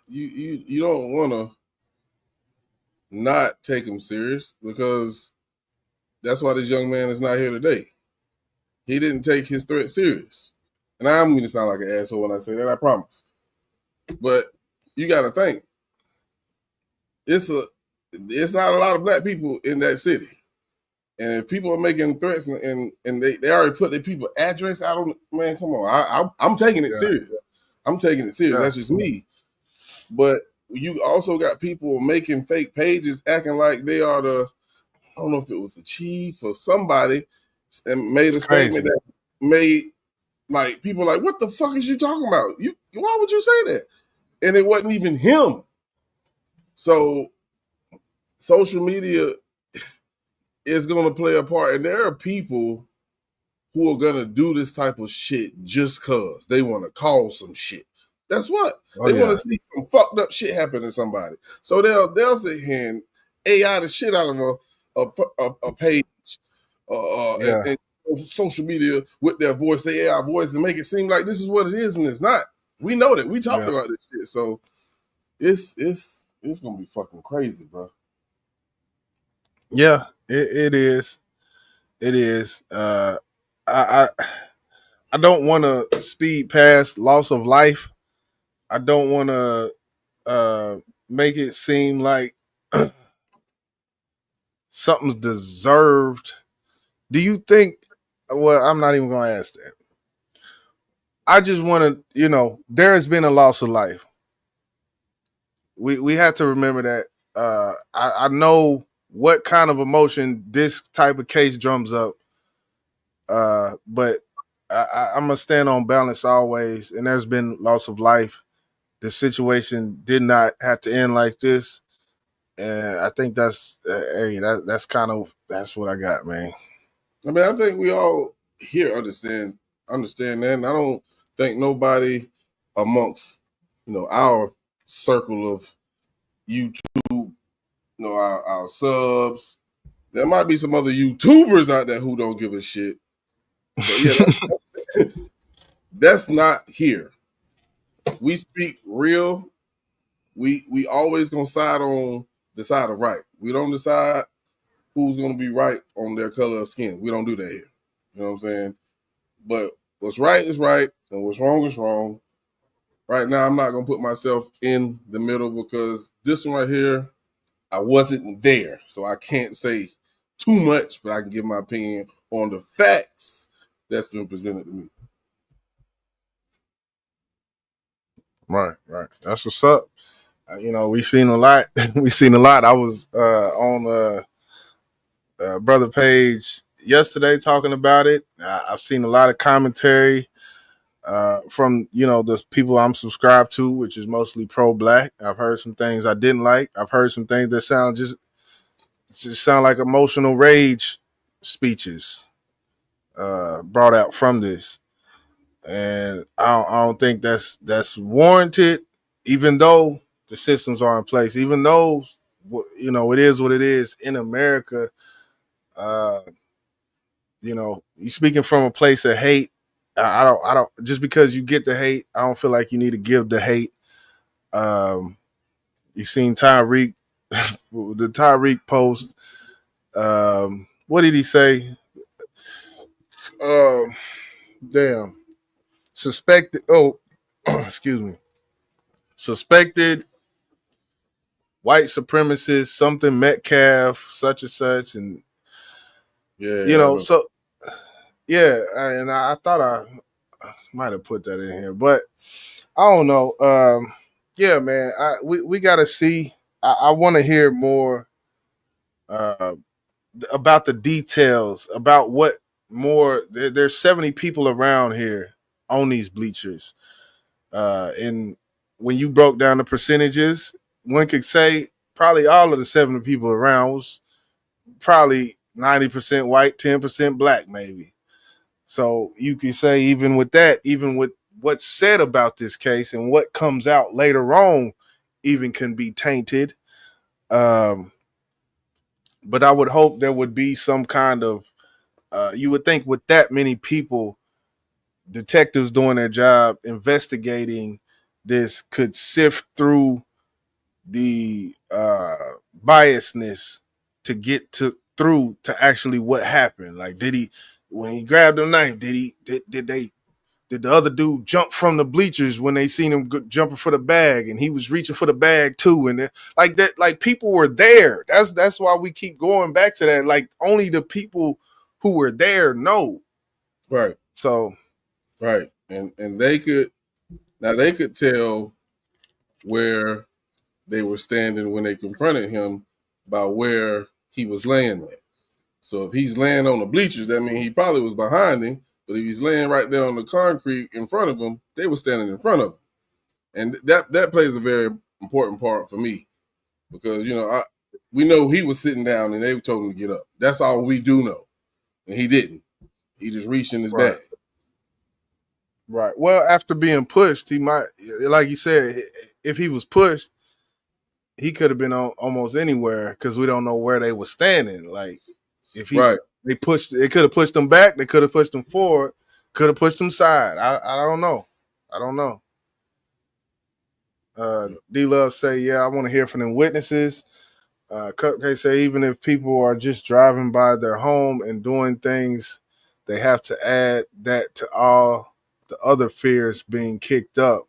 you don't want to not take him serious, because that's why this young man is not here today. He didn't take his threat serious. And I'm going to sound like an asshole when I say that, I promise. But you got to think, it's not a lot of black people in that city. And if people are making threats and they already put their people address out on, man, come on. I'm taking it serious. I'm taking it serious. That's just me. But you also got people making fake pages acting like they are I don't know if it was the chief or somebody, and made a statement that made, like, people like, what the fuck is you talking about? Why would you say that? And it wasn't even him. So social media is going to play a part, and there are people who are going to do this type of shit just cause they want to cause some shit. That's what they want to see, some fucked up shit happen to somebody. So they'll sit here and AI the shit out of a page, and social media with their voice, their AI voice, and make it seem like this is what it is, and it's not. We know that. We talked about this shit, so it's gonna be fucking crazy, bro. Yeah, it is. It is. I don't want to speed past loss of life. I don't want to make it seem like something's deserved. Do you think? Well, I'm not even going to ask that. I just want to, there has been a loss of life. We have to remember that. I know what kind of emotion this type of case drums up, but I'm gonna stand on balance always. And there's been loss of life. The situation did not have to end like this, and I think that's that's what I got, man. I mean, I think we all here understand that, and I don't think nobody amongst our circle of YouTube, our subs. There might be some other YouTubers out there who don't give a shit, but yeah, that's not here. We speak real. We always gonna side on the side of right. We don't decide who's gonna be right on their color of skin. We don't do that here. You know what I'm saying? But what's right is right, and what's wrong is wrong. Right now, I'm not gonna put myself in the middle because this one right here, I wasn't there, so I can't say too much, but I can give my opinion on the facts that's been presented to me. Right. That's what's up. We seen a lot. We seen a lot. I was on Brother Page yesterday talking about it. I've seen a lot of commentary from the people I'm subscribed to, which is mostly pro-black. I've heard some things I didn't like. I've heard some things that just sound like emotional rage speeches brought out from this, and I don't think that's warranted. Even though the systems are in place, even though it is what it is in America. Uh, you speaking from a place of hate. I don't just because you get the hate, I don't feel like you need to give the hate. You seen Tyreek, the Tyreek post. What did he say? Damn. Suspected. Oh, excuse me. Suspected white supremacist, something Metcalf, such and such, and so yeah. And I thought I might have put that in here, but I don't know. Yeah, man. We got to see. I want to hear more about the details about what more. There's 70 people around here on these bleachers, and when you broke down the percentages, one could say probably all of the 70 people around was probably 90% white, 10% black, maybe. So you can say even with that, even with what's said about this case and what comes out later on, even can be tainted. But I would hope there would be some kind of. You would think with that many people, detectives doing their job, investigating this, could sift through the biasness to get through to actually what happened. Like, did he, when he grabbed the knife, did the other dude jump from the bleachers when they seen him jumping for the bag, and he was reaching for the bag too, and like that, like people were there. That's why we keep going back to that. Like only the people who were there know. Right. So, right, and they could tell where they were standing when they confronted him by where he was laying at. So if he's laying on the bleachers, that means he probably was behind him. But if he's laying right there on the concrete in front of him, they were standing in front of him. And that plays a very important part for me because, we know he was sitting down and they told him to get up. That's all we do know. And he didn't. He just reached in his bag. Right. Well, after being pushed, he might, like you said, if he was pushed, he could have been on almost anywhere because we don't know where they were standing. Like if they pushed, it could have pushed them back. They could have pushed them forward. Could have pushed them side. I don't know. I don't know. D Love say, yeah, I want to hear from them witnesses. Cupcake say, even if people are just driving by their home and doing things they have to add that to all the other fears being kicked up.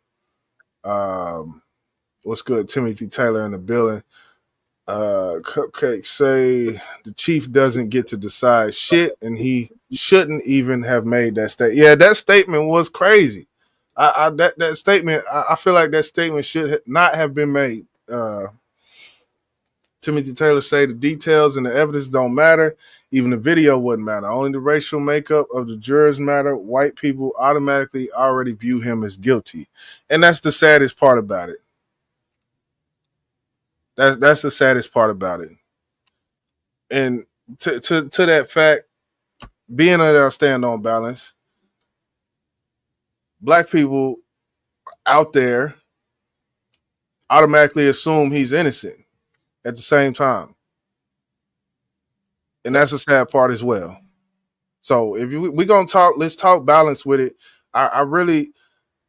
What's good? Timothy Taylor in the building. Cupcake say the chief doesn't get to decide shit, and he shouldn't even have made that statement. Yeah, that statement was crazy. That statement, I feel like that statement should not have been made. Timothy Taylor say the details and the evidence don't matter. Even the video wouldn't matter. Only the racial makeup of the jurors matter. White people automatically already view him as guilty, and that's the saddest part about it. That's the saddest part about it. And to that fact, being that I stand on balance, black people out there automatically assume he's innocent at the same time. And that's a sad part as well. So if we're gonna talk, let's talk balance with it. I really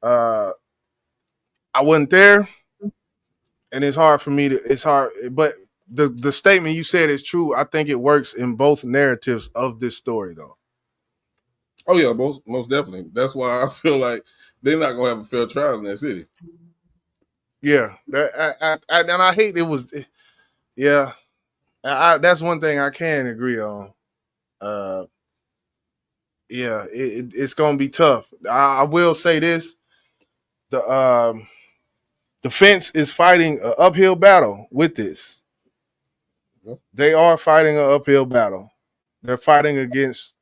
I wasn't there, and it's hard for me to it's hard, but the statement you said is true. I think it works in both narratives of this story though. Oh yeah, most definitely. That's why I feel like they're not gonna have a fair trial in that city. Yeah, and I hate it was. Yeah, that's one thing I can agree on. Yeah, it's gonna be tough. I will say this: the defense is fighting an uphill battle with this. They are fighting an uphill battle. They're fighting against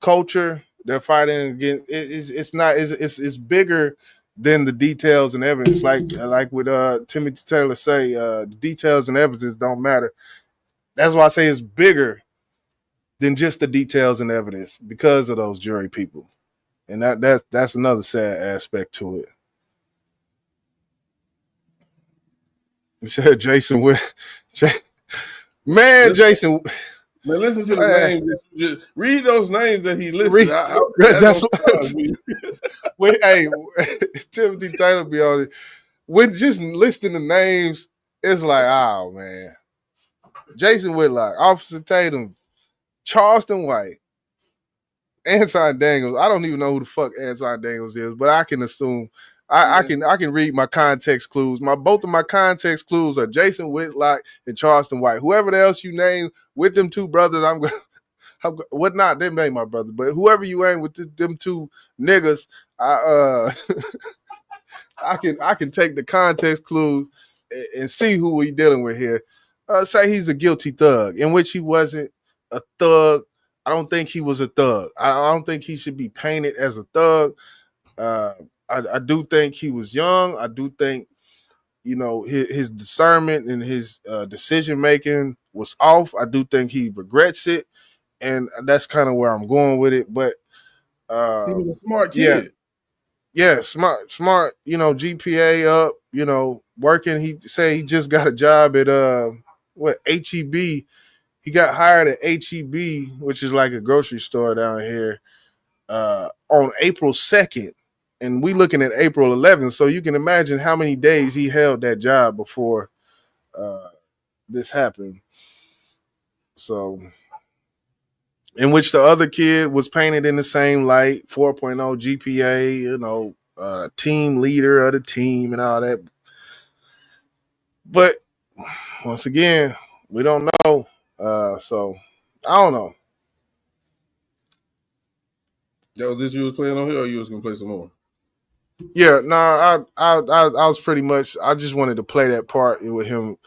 culture. They're fighting against. It's not. It's bigger than the details and evidence. Like with Timothy Taylor say, the details and evidence don't matter. That's why I say it's bigger than just the details and evidence because of those jury people, and that's another sad aspect to it. You said Jason with man, Jason. Man, listen to the names. That you just read those names that he listed. That's what, hey, Timothy Taylor be on it. When just listing the names, it's like, oh man, Jason Whitlock, Officer Tatum, Charleston White, Anton Daniels. I don't even know who the fuck Anton Daniels is, but I can assume I can read my context clues. Both of my context clues are Jason Whitlock and Charleston White. Whoever else you name with them two brothers, what not? Them ain't my brothers, but whoever you ain't with them two niggas, I can take the context clues and see who we dealing with here. Say he's a guilty thug, in which he wasn't a thug. I don't think he was a thug. I don't think he should be painted as a thug. I do think he was young. I do think, his discernment and his decision making was off. I do think he regrets it, and that's kind of where I'm going with it. But he was a smart kid. Yeah, smart. GPA up. Working. He say he just got a job at HEB. He got hired at HEB, which is like a grocery store down here, on April 2nd. And we looking at April 11th. So you can imagine how many days he held that job before this happened. So, in which the other kid was painted in the same light, 4.0 GPA, team leader of the team and all that. But once again, we don't know. So I don't know. That was it you was playing on here, or you was gonna play some more? Yeah, no, I was pretty much. I just wanted to play that part with him,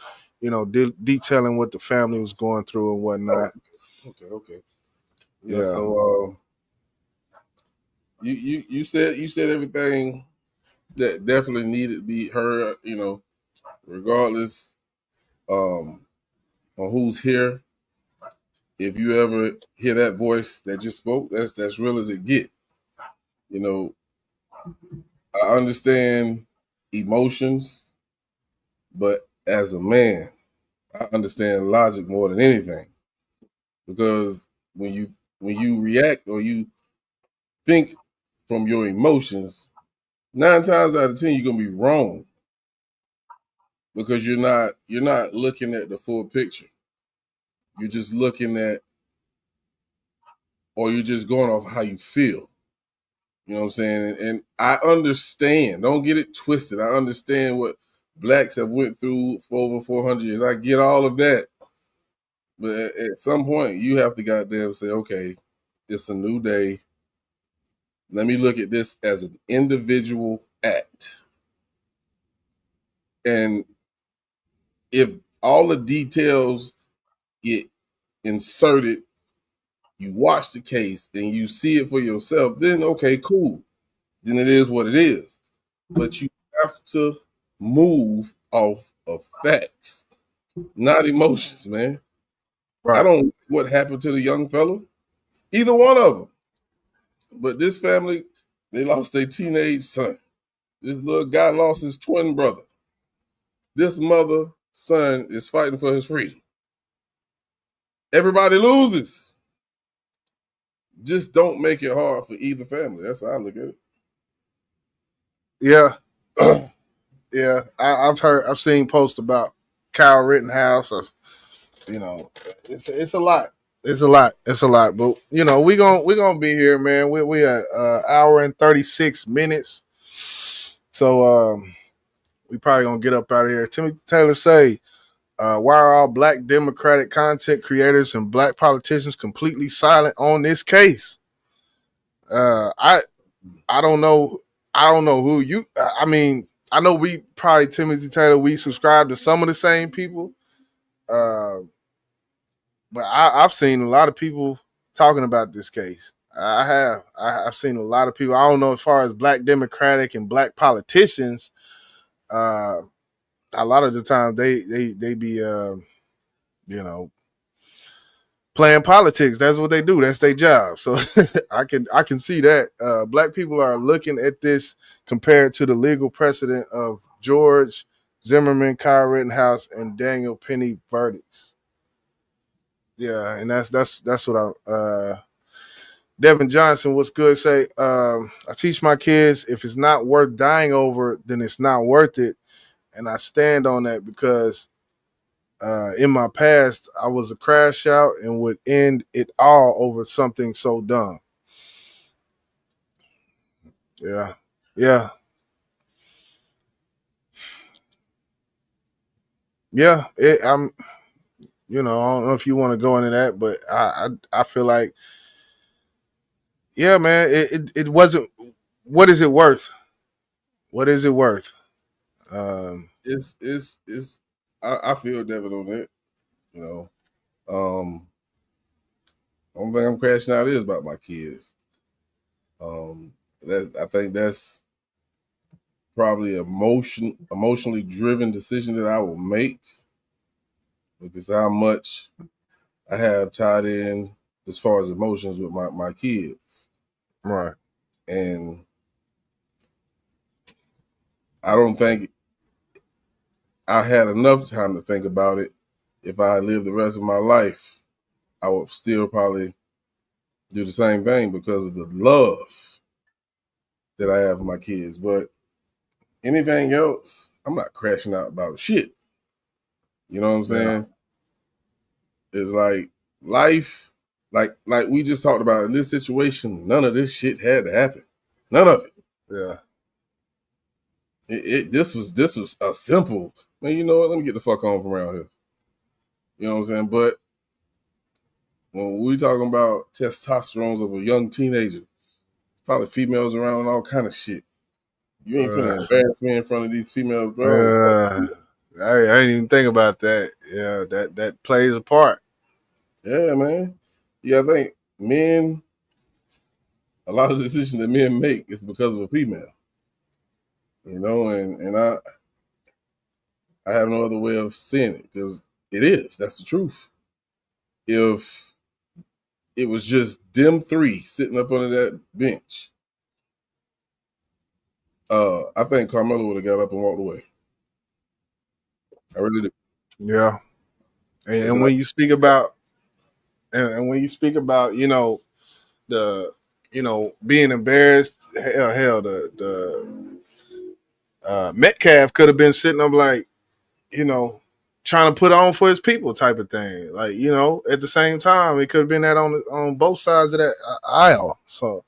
detailing what the family was going through and whatnot. Okay. Yeah. So you said everything that definitely needed to be heard. Regardless on who's here. If you ever hear that voice that just spoke, that's real as it get. I understand emotions, but as a man, I understand logic more than anything. Because when you react or you think from your emotions, 9 times out of 10 you're gonna be wrong. Because you're not looking at the full picture. You're just looking at or you're just going off how you feel. You know what I'm saying? And I understand. Don't get it twisted. I understand what blacks have went through for over 400 years. I get all of that. But at some point, you have to goddamn say, okay, it's a new day. Let me look at this as an individual act. And if all the details get inserted, you watch the case and you see it for yourself, then okay, cool. Then it is what it is. But you have to move off of facts, not emotions, man. I don't know what happened to the young fella, either one of them. But this family, they lost their teenage son. This little guy lost his twin brother. This mother son is fighting for his freedom. Everybody loses. Just don't make it hard for either family. That's how I look at it. Yeah. Yeah. I've seen posts about Kyle Rittenhouse. Or, you know, it's a lot. It's a lot. It's a lot. But you know, we gonna be here, man. We at hour and 36 minutes. So we probably gonna get up out of here. Timothy Taylor say, why are all black Democratic content creators and black politicians completely silent on this case? I don't know. I don't know who you. I mean, I know we probably Timothy Taylor. We subscribe to some of the same people, but I've seen a lot of people talking about this case. I have. I've seen a lot of people. I don't know as far as black Democratic and black politicians. A lot of the time they be you know, playing politics. That's what they do. That's their job. So I can see that. Black people are looking at this compared to the legal precedent of George Zimmerman, Kyle Rittenhouse, and Daniel Penny verdicts. Yeah, and that's what I Devin Johnson, what's good? Say, I teach my kids if it's not worth dying over, then it's not worth it. And I stand on that because in my past, I was a crash out and would end it all over something so dumb. Yeah. Yeah. Yeah. I'm, you know, I don't know if you want to go into that, but I feel like, yeah, man, it wasn't, what is it worth? What is it worth? It's I feel Devin on that, you know. Only thing I'm crashing out is about my kids. I think that's probably emotionally driven decision that I will make because how much I have tied in as far as emotions with my kids. Right. And I don't think I had enough time to think about it. If I lived the rest of my life, I would still probably do the same thing because of the love that I have for my kids. But anything else, I'm not crashing out about shit. You know what I'm saying? It's like life, like we just talked about in this situation, none of this shit had to happen. None of it. Yeah. This was a simple, man, you know what? Let me get the fuck on from around here. You know what I'm saying? But when we talking about testosterone of a young teenager, probably females around and all kind of shit. You ain't finna embarrass me in front of these females, bro. I didn't even think about that. Yeah, that plays a part. Yeah, man. Yeah, I think men, a lot of the decisions that men make is because of a female. You know, and I have no other way of seeing it because it is. That's the truth. If it was just them three sitting up under that bench, I think Karmelo would have got up and walked away. I really do. Yeah. And when you speak about and when you speak about, you know, the being embarrassed, the Metcalf could have been sitting up like, you know, trying to put on for his people type of thing. Like, you know, at the same time, it could have been that on both sides of that aisle. So,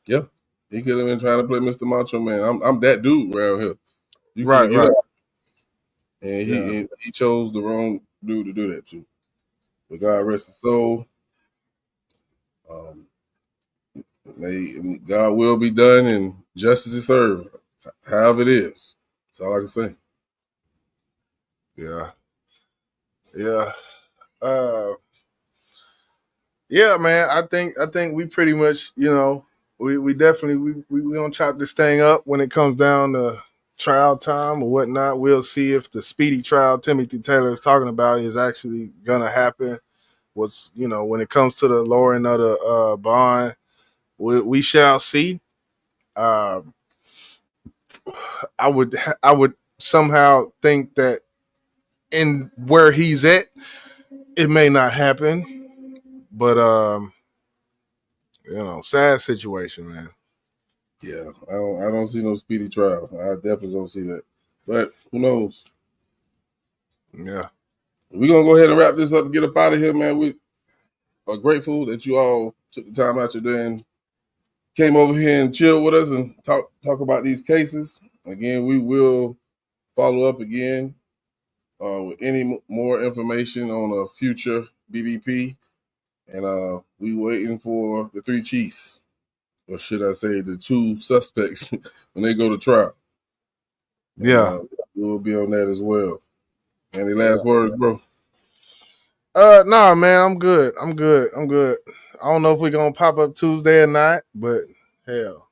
yeah, he could have been trying to play Mr. Macho Man. I'm that dude around here. You finna right, get right. up. And Yeah. he chose the wrong dude to do that to. But God rest his soul. God will be done and justice is served, however it is. That's all I can say. Yeah. Yeah. Yeah, man. I think we pretty much, you know, we definitely we gonna chop this thing up when it comes down to trial time or whatnot. We'll see if the speedy trial Timothy Taylor is talking about is actually gonna happen. What's, you know, when it comes to the lowering of the bond, we shall see. Um, I would somehow think that in where he's at, it may not happen, but you know, sad situation, man. Yeah, I don't see no speedy trial. I definitely don't see that. But who knows? Yeah. We're gonna go ahead and wrap this up and get up out of here, man. We are grateful that you all took the time out your day and came over here and chilled with us and talk about these cases. Again, we will follow up again with any more information on a future BBP. And we waiting for the three chiefs, or should I say the two suspects when they go to trial. And, Yeah. we'll be on that as well. Any last words, bro? Nah, man, I'm good. I don't know if we're gonna pop up Tuesday or not, but hell.